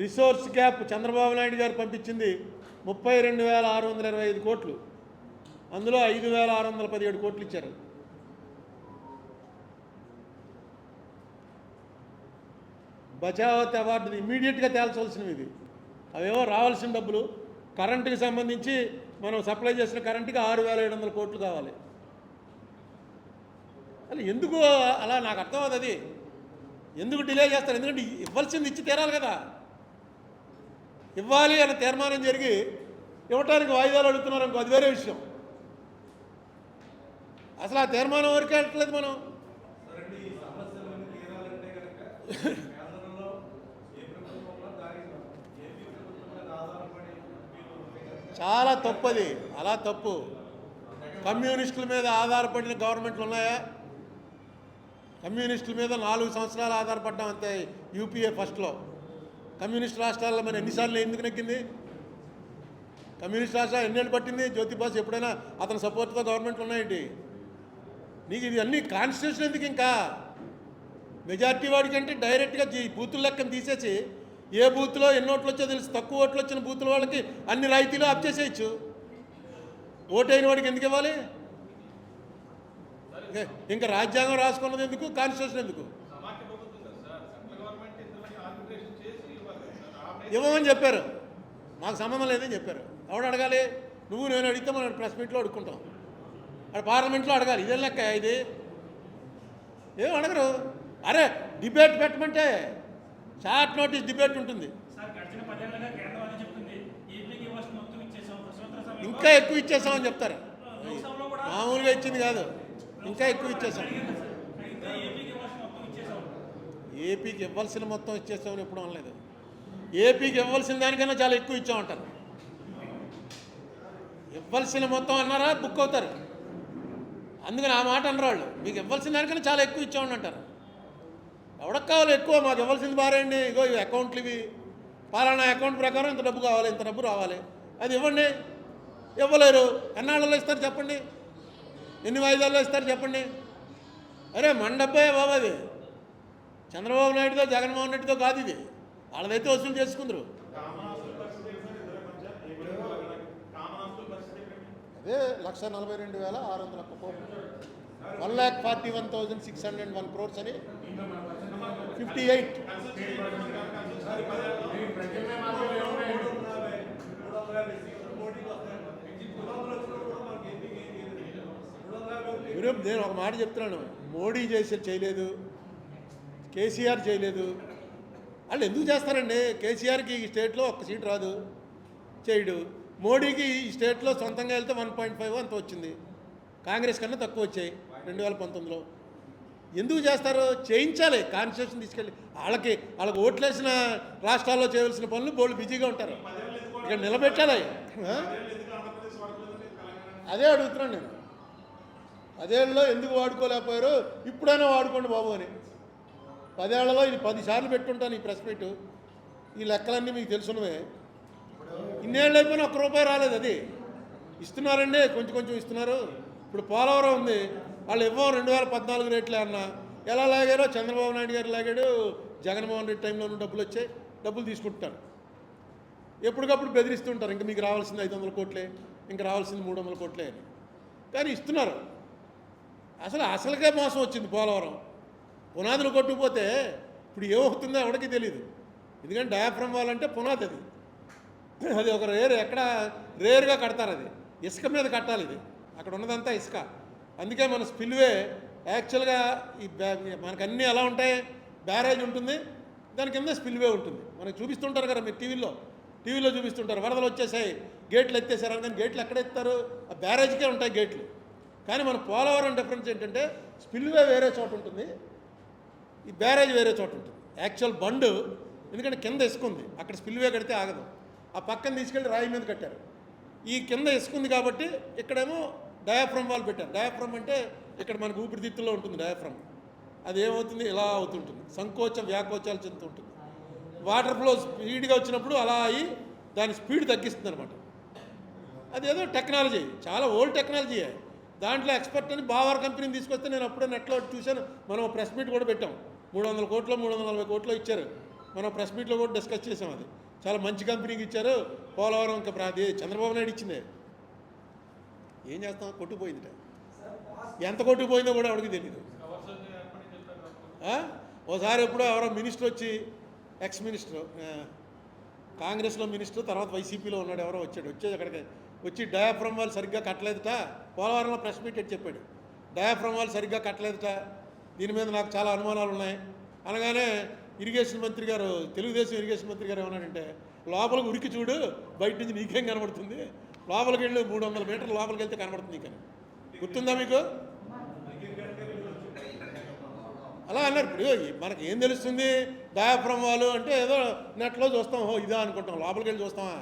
రిసోర్స్ గ్యాప్ చంద్రబాబు నాయుడు గారు పంపించింది 32,625 కోట్లు, అందులో 5,617 కోట్లు ఇచ్చారు. బచావత్ అవార్డు ఇమీడియట్గా తేల్చవలసినవి ఇవి. అవేవో రావాల్సిన డబ్బులు, కరెంటుకి సంబంధించి మనం సప్లై చేసిన కరెంటుకి 6,700 కోట్లు కావాలి. అలా ఎందుకు అలా నాకు అర్థం అవుతుంది, ఎందుకు డిలే చేస్తారు? ఎందుకంటే ఇవ్వాల్సింది ఇచ్చి తీరాలి కదా. ఇవ్వాలి అనే తీర్మానం జరిగి ఇవ్వటానికి వాయిదాలు అడుగుతున్నారు అనుకో, అది వేరే విషయం. అసలు ఆ తీర్మానం వరకే వెళ్ళట్లేదు మనం. చాలా తప్పు అది, అలా తప్పు. కమ్యూనిస్టుల మీద ఆధారపడిన గవర్నమెంట్లు ఉన్నాయా? కమ్యూనిస్టుల మీద 4 సంవత్సరాలు ఆధారపడ్డాం అంతే. యూపీఏ ఫస్ట్లో కమ్యూనిస్ట్ రాష్ట్రాల్లో మరి ఎన్నిసార్లు ఎందుకు నెగ్గింది? కమ్యూనిస్ట్ రాష్ట్రాలు ఎన్నేళ్ళు పట్టింది? జ్యోతిబాస్ ఎప్పుడైనా అతని సపోర్ట్తో గవర్నమెంట్లు ఉన్నాయండి. నీకు ఇది అన్నీ కాన్స్టిట్యూషన్ ఎందుకు? ఇంకా మెజార్టీ వాడికి అంటే డైరెక్ట్గా బూతుల లెక్కను తీసేసి ఏ బూత్లో ఎన్ని ఓట్లు వచ్చో తెలుసు. తక్కువ ఓట్లు వచ్చిన బూతుల వాళ్ళకి అన్ని రాయితీలు ఆప్ చేసేయచ్చు. ఓటైన వాడికి ఎందుకు ఇవ్వాలి? ఇంకా రాజ్యాంగం రాసుకున్నది ఎందుకు? కాన్స్టిట్యూషన్ ఎందుకు? ఇవ్వమని చెప్పారు, మాకు సంబంధం లేదని చెప్పారు. ఎవడు అడగాలి? నువ్వు నేను అడిగితే మనం ప్రెస్ మీట్లో అడుక్కుంటాం, అక్కడ పార్లమెంట్లో అడగాలి. ఇదే లెక్క ఇది? ఏం అడగరు. అరే డిబేట్ పెట్టమంటే షార్ట్ నోటీస్ డిబేట్ ఉంటుంది. ఇంకా ఎక్కువ ఇచ్చేసామని చెప్తారు. మామూలుగా ఇచ్చింది కాదు, ఇంకా ఎక్కువ ఇచ్చేసాం. ఏపీకి ఇవ్వాల్సిన మొత్తం ఇచ్చేసామని ఎప్పుడు అనలేదు. ఏపీకి ఇవ్వాల్సిన దానికన్నా చాలా ఎక్కువ ఇచ్చామంటారు. ఇవ్వాల్సిన మొత్తం అన్నారా బుక్ అవుతారు. అందుకని ఆ మాట అన్నారు వాళ్ళు. మీకు ఇవ్వాల్సిన దానికన్నా చాలా ఎక్కువ ఇచ్చామని అంటారు. ఎవరికి కావాలి ఎక్కువ? మాకు ఇవ్వాల్సింది బారేయండి, ఇగో ఇవి అకౌంట్లు, ఇవి పాలనా అకౌంట్ ప్రకారం ఇంత డబ్బు కావాలి, ఇంత డబ్బు రావాలి, అది ఇవ్వండి. ఇవ్వలేరు. ఎన్నాళ్ళలో ఇస్తారు చెప్పండి? ఎన్ని వాయిదాల్లో ఇస్తారు చెప్పండి? అరే మన డబ్బే బాబు, అది చంద్రబాబు నాయుడుతో జగన్మోహన్ రెడ్డితో కాదు, ఇది వాళ్ళదైతే వసూలు చేసుకుందరు. అదే 1,42,601 కోట్లు, 1,41,601 crores అని 58. నేను ఒక మాట చెప్తున్నాను, మోడీ చేయలేదు, కేసీఆర్ చేయలేదు. వాళ్ళు ఎందుకు చేస్తారండి? కేసీఆర్కి ఈ స్టేట్లో ఒక్క సీట్ రాదు, చేయడు. మోడీకి ఈ స్టేట్లో సొంతంగా వెళ్తే 1.5 అంత వచ్చింది, కాంగ్రెస్ కన్నా తక్కువ వచ్చాయి 2019లో. ఎందుకు చేస్తారు? చేయించాలి, కాన్స్టిట్యూషన్ తీసుకెళ్ళి. వాళ్ళకి ఓట్లేసిన రాష్ట్రాల్లో చేయవలసిన పనులు బోళ్ళు బిజీగా ఉంటారు, ఇక్కడ నిలబెట్టాలి. అదే అడుగుతున్నాను నేను. 10 ఏళ్ళలో ఎందుకు వాడుకోలేకపోయారు? ఇప్పుడైనా వాడుకోండి బాబు అని. 10 ఏళ్లలో ఇది 10 సార్లు పెట్టుంటాను ఈ ప్రెస్ మీటు. ఈ లెక్కలన్నీ మీకు తెలుసున్నవే. ఇన్నేళ్ళు అయిపోయినా ₹1 రాలేదు. అది ఇస్తున్నారండి, కొంచెం కొంచెం ఇస్తున్నారు. ఇప్పుడు పోలవరం ఉంది, వాళ్ళు ఇవ్వం 2014 రేట్లే అన్నా. ఎలా లాగారో చంద్రబాబు నాయుడు గారు లాగాడు, జగన్మోహన్ రెడ్డి టైంలోనూ డబ్బులు వచ్చాయి, డబ్బులు తీసుకుంటారు. ఎప్పటికప్పుడు బెదిరిస్తుంటారు, ఇంకా మీకు రావాల్సింది 500 కోట్లే, ఇంకా రావాల్సింది 300 కోట్లే అని. కానీ ఇస్తున్నారు. అసలుకే మోసం వచ్చింది పోలవరం. పునాదులు కొట్టుకుపోతే ఇప్పుడు ఏమవుతుందో ఎవరికి తెలియదు. ఎందుకంటే డయాఫ్రమ్ వాల్ అంటే పునాది, అది ఒక ఎక్కడ రేరుగా కడతారు. అది ఇసుక మీద కట్టాలి. ఇది అక్కడ ఉన్నదంతా ఇసుక. అందుకే మన స్పిల్వే యాక్చువల్గా మనకు అన్నీ ఎలా ఉంటాయి? బ్యారేజ్ ఉంటుంది, దాని కింద స్పిల్వే ఉంటుంది. మనకు చూపిస్తుంటారు కదా మీరు టీవీలో చూపిస్తుంటారు, వరదలు వచ్చేసాయి, గేట్లు ఎత్తేసారు. కానీ గేట్లు ఎక్కడ ఎత్తారు? ఆ బ్యారేజ్కే ఉంటాయి గేట్లు. కానీ మన పోలవరం డిఫరెన్స్ ఏంటంటే స్పిల్వే వేరే చోట ఉంటుంది, ఈ బ్యారేజ్ వేరే చోట ఉంటుంది. యాక్చువల్ బండు ఎందుకంటే కింద ఇసుకుంది, అక్కడ స్పిల్వే కడితే ఆగదు. ఆ పక్కన తీసుకెళ్ళి రాయి మీద కట్టారు. ఈ కింద ఇసుకుంది కాబట్టి ఇక్కడేమో డయాఫ్రమ్ వాల్ పెట్టారు. డయాఫ్రమ్ అంటే ఇక్కడ మనకు ఊపిరితిత్తుల్లో ఉంటుంది డయాఫ్రమ్. అది ఏమవుతుంది? ఇలా అవుతుంటుంది, సంకోచం వ్యాకోచాలు చెందుతుంటుంది. వాటర్ ఫ్లో స్పీడ్గా వచ్చినప్పుడు అలా అయ్యి దాని స్పీడ్ తగ్గిస్తుంది అనమాట. అదేదో టెక్నాలజీ, చాలా ఓల్డ్ టెక్నాలజీయే. దాంట్లో ఎక్స్పర్ట్ అని బావర్ కంపెనీని తీసుకొస్తే నేను అప్పుడే నెట్లో చూశాను. మనం ప్రెస్ మీట్ కూడా పెట్టాం. 300 కోట్లు 340 కోట్లు ఇచ్చారు. మనం ప్రెస్ మీట్లో కూడా డిస్కస్ చేసాం. అది చాలా మంచి కంపెనీకి ఇచ్చారు. పోలవరం ఇంకా అది చంద్రబాబు నాయుడు ఇచ్చిందే. ఏం చేస్తాం? కొట్టుకుపోయిందిట. ఎంత కొట్టుకుపోయిందో కూడా ఎవరికి తెలియదు. ఓసారి ఎప్పుడో ఎవరో మినిస్టర్ వచ్చి, ఎక్స్ మినిస్టర్, కాంగ్రెస్లో మినిస్టర్, తర్వాత వైసీపీలో ఉన్నాడు, ఎవరో వచ్చి అక్కడికి వచ్చి డయాఫ్రమ్ వాల్ సరిగ్గా కట్టలేదుట. పోలవరంలో ప్రెస్ మీట్ అని చెప్పాడు. డయాఫ్రమ్ వాల్ సరిగ్గా కట్టలేదుట, దీని మీద నాకు చాలా అనుమానాలు ఉన్నాయి అనగానే ఇరిగేషన్ మంత్రి గారు, తెలుగుదేశం ఇరిగేషన్ మంత్రి గారు ఏమన్నాడంటే, లోపలికి ఉరికి చూడు, బయట నుంచి నీకేం కనబడుతుంది, లోపలికి వెళ్ళి 300 మీటర్లు లోపలికి వెళ్తే కనబడుతుంది నీకని. గుర్తుందా మీకు? అలా అన్నారు. ఇప్పుడు మనకి ఏం తెలుస్తుంది? డయాఫ్రమ్ వాల్ అంటే ఏదో నెట్లో చూస్తాం, ఇదా అనుకుంటాం. లోపలికి వెళ్ళి చూస్తామా?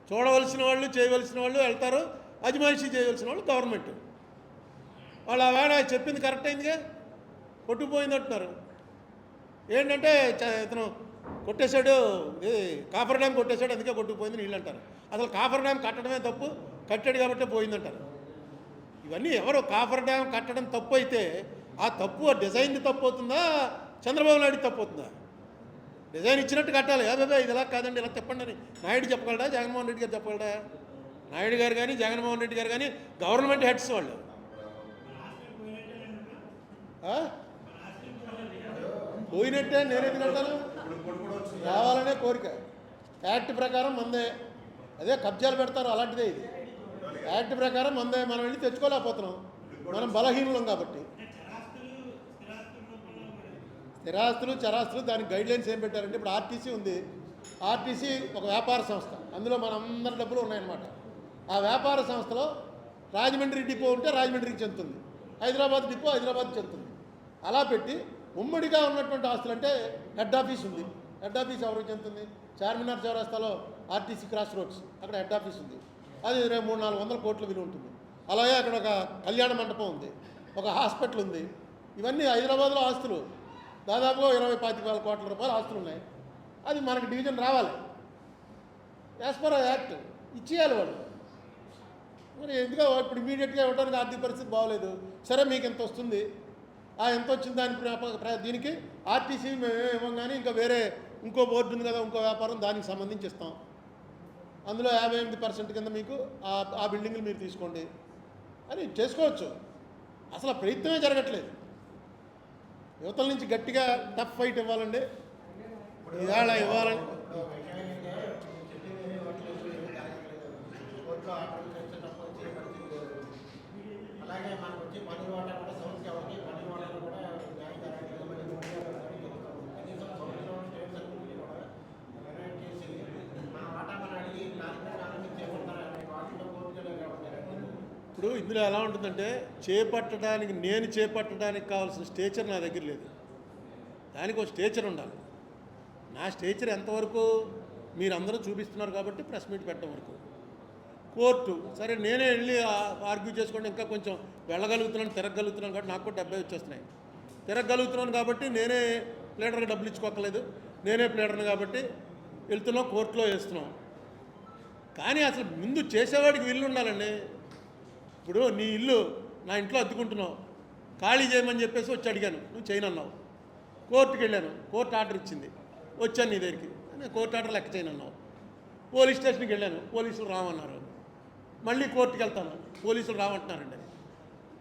చూడవలసిన వాళ్ళు, చేయవలసిన వాళ్ళు వెళ్తారు, అజమాయిషీ చేయవలసిన వాళ్ళు గవర్నమెంట్. వాళ్ళు ఆ వేళ చెప్పింది కరెక్ట్ అయిందిగా, కొట్టుకుపోయింది అంటున్నారు. ఏంటంటే ఇతను కొట్టేశాడు, కాఫర్ డ్యామ్ కొట్టేశాడు, అందుకే కొట్టుకుపోయింది నీళ్ళు అంటారు. అసలు కాఫర్ డ్యామ్ కట్టడమే తప్పు, కట్టాడు కాబట్టి పోయిందంటారు. ఇవన్నీ ఎవరు? కాఫర్ డ్యామ్ కట్టడం తప్పు అయితే ఆ తప్పు డిజైన్ది తప్పు అవుతుందా, చంద్రబాబు నాయుడు తప్పు అవుతుందా? డిజైన్ ఇచ్చినట్టు కట్టాలి. బాబా ఇది ఇలా కాదండి, ఇలా చెప్పండి అని నాయుడు చెప్పగలడా, జగన్మోహన్ రెడ్డి గారు చెప్పగలడా? నాయుడు గారు కానీ జగన్మోహన్ రెడ్డి గారు కానీ గవర్నమెంట్ హెడ్స్ వాళ్ళు. పోయినట్టే నేనేది కట్టాను, రావాలనే కోరిక. యాక్ట్ ప్రకారం మందే, అదే కబ్జాలు పెడతారు అలాంటిదే ఇది. యాక్ట్ ప్రకారం మందే, మనం వెళ్ళి తెచ్చుకోలేకపోతున్నాం, మనం బలహీనులం కాబట్టి. స్థిరాస్తులు చరాస్తులు దానికి గైడ్లైన్స్ ఏం పెట్టారంటే, ఇప్పుడు ఆర్టీసీ ఉంది, ఆర్టీసీ ఒక వ్యాపార సంస్థ, అందులో మనందరి డబ్బులు ఉన్నాయన్నమాట. ఆ వ్యాపార సంస్థలో రాజమండ్రి డిపో ఉంటే రాజమండ్రికి చెందుతుంది, హైదరాబాద్ డిపో హైదరాబాద్కి చెందుతుంది. అలా పెట్టి ఉమ్మడిగా ఉన్నటువంటి ఆస్తులు అంటే హెడ్ ఆఫీస్ ఉంది, హెడ్ ఆఫీస్ ఎవరికి చెందుతుంది? చార్మినార్ చౌరస్తాలో ఆర్టీసీ క్రాస్ రోడ్స్, అక్కడ హెడ్ ఆఫీస్ ఉంది, అది 300-400 కోట్ల విలువ ఉంటుంది. అలాగే అక్కడ ఒక కళ్యాణ మండపం ఉంది, ఒక హాస్పిటల్ ఉంది. ఇవన్నీ హైదరాబాద్లో ఆస్తులు, దాదాపుగా 20-25 కోట్ల రూపాయల ఆస్తులు ఉన్నాయి. అది మనకి డివిజన్ రావాలి, యాజ్ పర్ యాక్ట్ ఇచ్చేయాలి వాళ్ళు. మరి ఎందుకో ఇప్పుడు ఇమీడియట్గా ఇవ్వడానికి ఆర్థిక పరిస్థితి బాగోలేదు, సరే మీకు ఎంత వస్తుంది, ఆ ఎంత వచ్చింది దీనికి ఆర్టీసీ మేము ఇవ్వగానే ఇంకా వేరే ఇంకో బోర్డు ఉంది కదా, ఇంకో వ్యాపారం, దానికి సంబంధించి ఇస్తాం, అందులో 58% కింద మీకు ఆ బిల్డింగ్లు మీరు తీసుకోండి అని చేసుకోవచ్చు. అసలు ప్రయత్నమే జరగట్లేదు. యువతల నుంచి గట్టిగా టఫ్ ఫైట్ ఇవ్వాలండి, ఇవాళ ఇవ్వాలని. అలాగే మనకు వచ్చి పని వాట కూడా సంస్థ ఎవరికి పని వాటలు కూడా మన వాటా మన అడిగి వాటిలో ఇప్పుడు ఇందులో ఎలా ఉంటుందంటే, నేను చేపట్టడానికి కావాల్సిన స్టేచర్ నా దగ్గర లేదు, దానికి ఒక స్టేచర్ ఉండాలి. నా స్టేచర్ ఎంతవరకు మీరందరూ చూపిస్తున్నారు కాబట్టి ప్రెస్ మీట్ పెట్టడం వరకు. కోర్టు సరే నేనే వెళ్ళి ఆర్గ్యూ చేసుకోండి, ఇంకా కొంచెం వెళ్ళగలుగుతున్నాను, తిరగలుగుతున్నాను కాబట్టి నాకు కూడా 70 వచ్చేస్తున్నాయి. తిరగలుగుతున్నాను కాబట్టి నేనే ప్లేడర్కి డబ్బులు ఇచ్చుకోకలేదు, నేనే ప్లేడర్ని కాబట్టి వెళ్తున్నాం, కోర్టులో వేస్తున్నాం. కానీ అసలు ముందు చేసేవాడికి వీళ్ళు ఉండాలండి. ఇప్పుడు నీ ఇల్లు నా ఇంట్లో అద్దుకుంటున్నావు, ఖాళీ చేయమని చెప్పేసి వచ్చి అడిగాను, నువ్వు చేయనన్నావు. కోర్టుకి వెళ్ళాను, కోర్టు ఆర్డర్ ఇచ్చింది, వచ్చాను నీ దగ్గరికి, నేను కోర్టు ఆర్డర్ లెక్క చేయనన్నావు. పోలీస్ స్టేషన్కి వెళ్ళాను, పోలీసులు రామన్నారు. మళ్ళీ కోర్టుకి వెళ్తాను, పోలీసులు రామంటున్నారండి.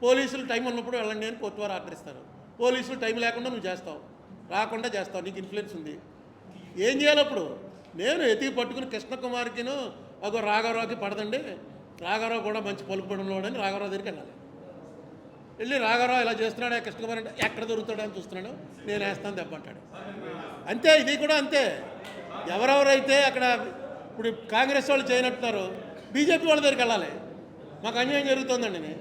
పోలీసులు టైం ఉన్నప్పుడు వెళ్ళండి అని కోర్టు వారు ఆర్డర్ ఇస్తారు. పోలీసులు టైం లేకుండా నువ్వు చేస్తావు, రాకుండా చేస్తావు, నీకు ఇన్ఫ్లుయెన్స్ ఉంది. ఏం చేయాలి అప్పుడు? నేను ఎతికి పట్టుకుని కృష్ణకుమార్కిను ఒక రాఘవరావుకి పడదండి, రాఘవరావు కూడా మంచి పలుకుపడంలోడని రాఘవరావు దగ్గరికి వెళ్ళాలి. వెళ్ళి రాఘవరావు ఇలా చేస్తున్నాడు, కృష్ణకుమార్ అంటే ఎక్కడ దొరుకుతాడని చూస్తున్నాడు, నేను వేస్తాను దెబ్బ అంటాడు. అంతే, ఇది కూడా అంతే. ఎవరెవరైతే అక్కడ ఇప్పుడు కాంగ్రెస్ వాళ్ళు చేయనట్టున్నారు, బీజేపీ వాళ్ళ దగ్గరికి వెళ్ళాలి. మాకు అన్యాయం జరుగుతుందండి,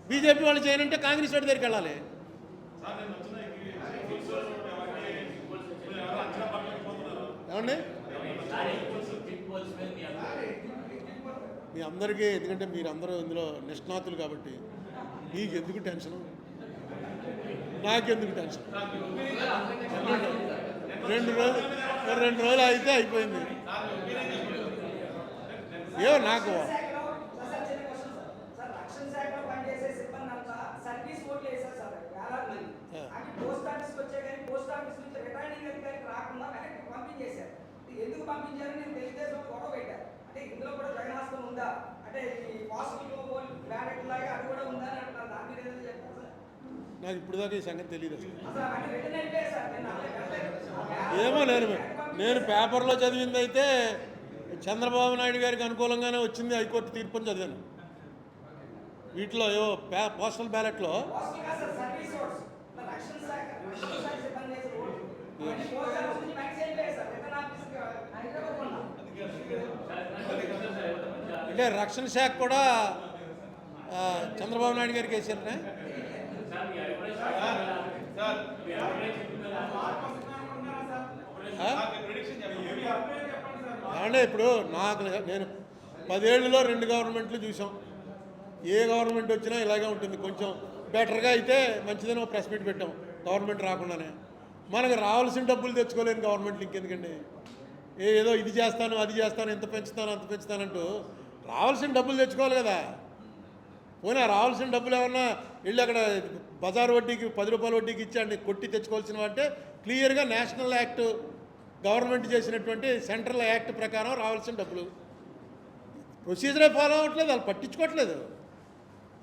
బీజేపీ వాళ్ళు చేయనంటే కాంగ్రెస్ వాళ్ళ దగ్గరికి వెళ్ళాలి. ఏమండి మీ అందరికీ, ఎందుకంటే మీరందరూ ఇందులో నిష్ణాతులు కాబట్టి మీకు ఎందుకు టెన్షను, నాకెందుకు టెన్షన్? 2 రోజులు అయితే అయిపోయింది. ఏమో నాకు ఎందుకు పంపించారు నేను తెలుగుదేశం గొడవ పెట్టారు. అంటే ఇందులో కూడా జగన్నాస్తం ఉందా, అంటే ఈ పాజిటివ్ బ్యాలెట్ లాగా అది కూడా ఉందా అని అంటున్నారు. దాని మీద ఏదో చెప్తారు సార్. నాకు ఇప్పుడు దాకా ఈ సంగతి తెలియదు అసలు. అంటే రిటర్న్ అయిపోయాయి సార్. ఏమో నేను పేపర్లో చదివింది అయితే చంద్రబాబు నాయుడు గారికి అనుకూలంగానే వచ్చింది హైకోర్టు తీర్పు అని చదివాను. వీటిలో ఏవో పోస్టల్ బ్యాలెట్లో అంటే రక్షణ శాఖ కూడా చంద్రబాబు నాయుడు గారికి వేసారనే. అంటే ఇప్పుడు నేను 10 ఏళ్ళలో 2 గవర్నమెంట్లు చూసాం. ఏ గవర్నమెంట్ వచ్చినా ఇలాగే ఉంటుంది. కొంచెం బెటర్గా అయితే మంచిదని ప్రెస్ మీట్ పెట్టాం గవర్నమెంట్ రాకుండానే. మనకు రావాల్సిన డబ్బులు తెచ్చుకోలేని గవర్నమెంట్లు ఇంకెందుకండి? ఏదో ఇది చేస్తాను, అది చేస్తాను, ఇంత పెంచుతాను, అంత పెంచుతానంటూ రావాల్సిన డబ్బులు తెచ్చుకోవాలి కదా. పోయినా రావాల్సిన డబ్బులు ఏమన్నా వెళ్ళి అక్కడ బజార్ వడ్డీకి 10 రూపాయల వడ్డీకి ఇచ్చి కొట్టి తెచ్చుకోవాల్సిన అంటే క్లియర్గా నేషనల్ యాక్ట్ గవర్నమెంట్ చేసినటువంటి సెంట్రల్ యాక్ట్ ప్రకారం రావాల్సిన డబ్బులు. ప్రొసీజరే ఫాలో అవ్వట్లేదు, వాళ్ళు పట్టించుకోవట్లేదు.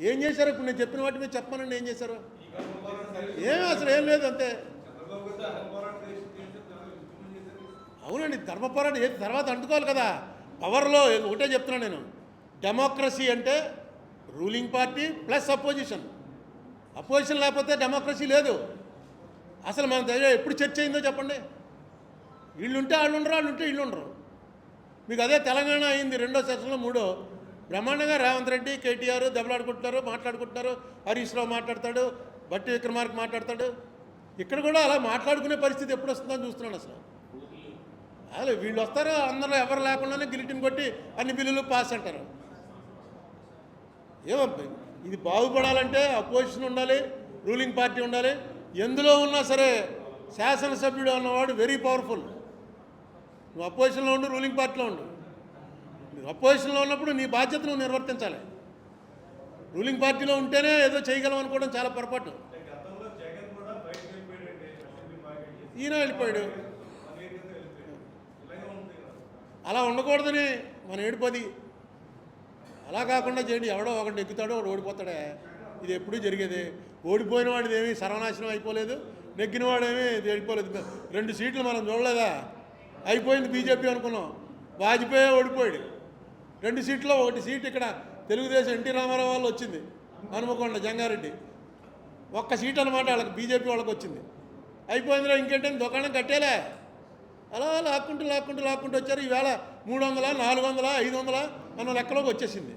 ఏం చేశారు? ఇప్పుడు నేను చెప్పిన వాటి మీద చెప్పానండి, ఏం చేశారు? ఏమీ అసలు ఏం లేదు, అంతే. అవునండి, ధర్మ పోరాటం ఏది తర్వాత అంటుకోవాలి కదా. పవర్లో ఒకటే చెప్తున్నాను నేను, డెమోక్రసీ అంటే ruling party plus opposition. Opposition లేకపోతే డెమోక్రసీ లేదు. అసలు మన దగ్గర ఎప్పుడు చర్చ అయిందో చెప్పండి. వీళ్ళు ఉంటే వాళ్ళు ఉండరు, వాళ్ళు ఉంటే వీళ్ళు ఉండరు. మీకు అదే తెలంగాణ అయింది 2వ సెషన్లో 3వ బ్రహ్మాండంగా రేవంత్ రెడ్డి కేటీఆర్ దెబ్బలాడుకుంటున్నారు, మాట్లాడుకుంటున్నారు. హరీష్ రావు మాట్లాడతాడు, బట్టి విక్రమార్క మాట్లాడతాడు. ఇక్కడ కూడా అలా మాట్లాడుకునే పరిస్థితి ఎప్పుడు వస్తుందని చూస్తున్నాను. అసలు వీళ్ళు వస్తారు, అందరూ ఎవరు లేకుండానే గిలిటిని కొట్టి అన్ని బిల్లులు పాస్ అంటారు. ఏమో ఇది బాగుపడాలంటే అపోజిషన్ ఉండాలి, రూలింగ్ పార్టీ ఉండాలి. ఎందులో ఉన్నా సరే శాసనసభ్యుడు అన్నవాడు వెరీ పవర్ఫుల్. నువ్వు అపోజిషన్లో ఉండు, రూలింగ్ పార్టీలో ఉండు. నువ్వు అపోజిషన్లో ఉన్నప్పుడు నీ బాధ్యత నువ్వు నిర్వర్తించాలి. రూలింగ్ పార్టీలో ఉంటేనే ఏదో చేయగలం అనుకోవడం చాలా పొరపాటు. ఈయన వెళ్ళిపోయాడు. అలా ఉండకూడదని మన ఏడుపది. అలా కాకుండా చేయండి. ఎవడో ఒకటి ఎక్కుతాడో ఒకటి ఓడిపోతాడే. ఇది ఎప్పుడూ జరిగేది. ఓడిపోయిన వాడిది ఏమీ సర్వనాశనం అయిపోలేదు, నెగ్గిన వాడేమీ వెళ్ళిపోలేదు. 2 సీట్లు మనం చూడలేదా? అయిపోయింది బీజేపీ అనుకున్నాం, వాజ్పేయి ఓడిపోయాడు. 2 సీట్లో 1 సీట్ ఇక్కడ తెలుగుదేశం ఎన్టీ రామారావు వాళ్ళు వచ్చింది, హనుమకొండ జంగారెడ్డి. 1 సీట్ అనమాట వాళ్ళకి, బీజేపీ వాళ్ళకి వచ్చింది. అయిపోయిందిరా, ఇంకేంటని దుకాణం కట్టేలే. అలా లాక్కుంటూ వచ్చారు. ఈవేళ 300, 400, 500 అన్న లెక్కలోకి వచ్చేసింది.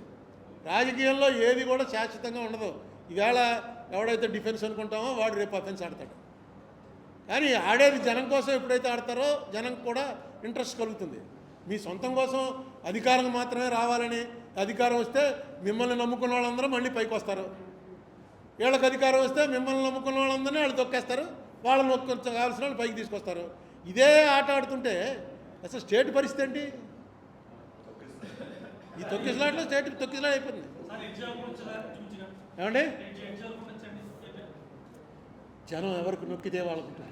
రాజకీయంలో ఏది కూడా శాశ్వతంగా ఉండదు. ఈవేళ ఎవడైతే డిఫెన్స్ అనుకుంటామో వాడు రేపు అఫెన్స్ ఆడతాడు. కానీ ఆడేది జనం కోసం ఎప్పుడైతే ఆడతారో జనం కూడా ఇంట్రెస్ట్ కలుగుతుంది. మీ సొంతం కోసం అధికారం మాత్రమే రావాలని, అధికారం వస్తే మిమ్మల్ని నమ్ముకున్న వాళ్ళందరూ మళ్ళీ పైకి వస్తారు. వీళ్ళకి అధికారం వస్తే మిమ్మల్ని నమ్ముకున్న వాళ్ళందరినీ వాళ్ళు తొక్కేస్తారు, వాళ్ళని కావాల్సిన వాళ్ళు పైకి తీసుకొస్తారు. ఇదే ఆట ఆడుతుంటే అసలు స్టేట్ పరిస్థితి ఏంటి? ఈ తొక్కిసలాట్లో స్టేట్ తొక్కిసలాట అయిపోయింది. ఏమండి, జనం ఎవరికి నొక్కితే వాళ్ళకుంటుంది.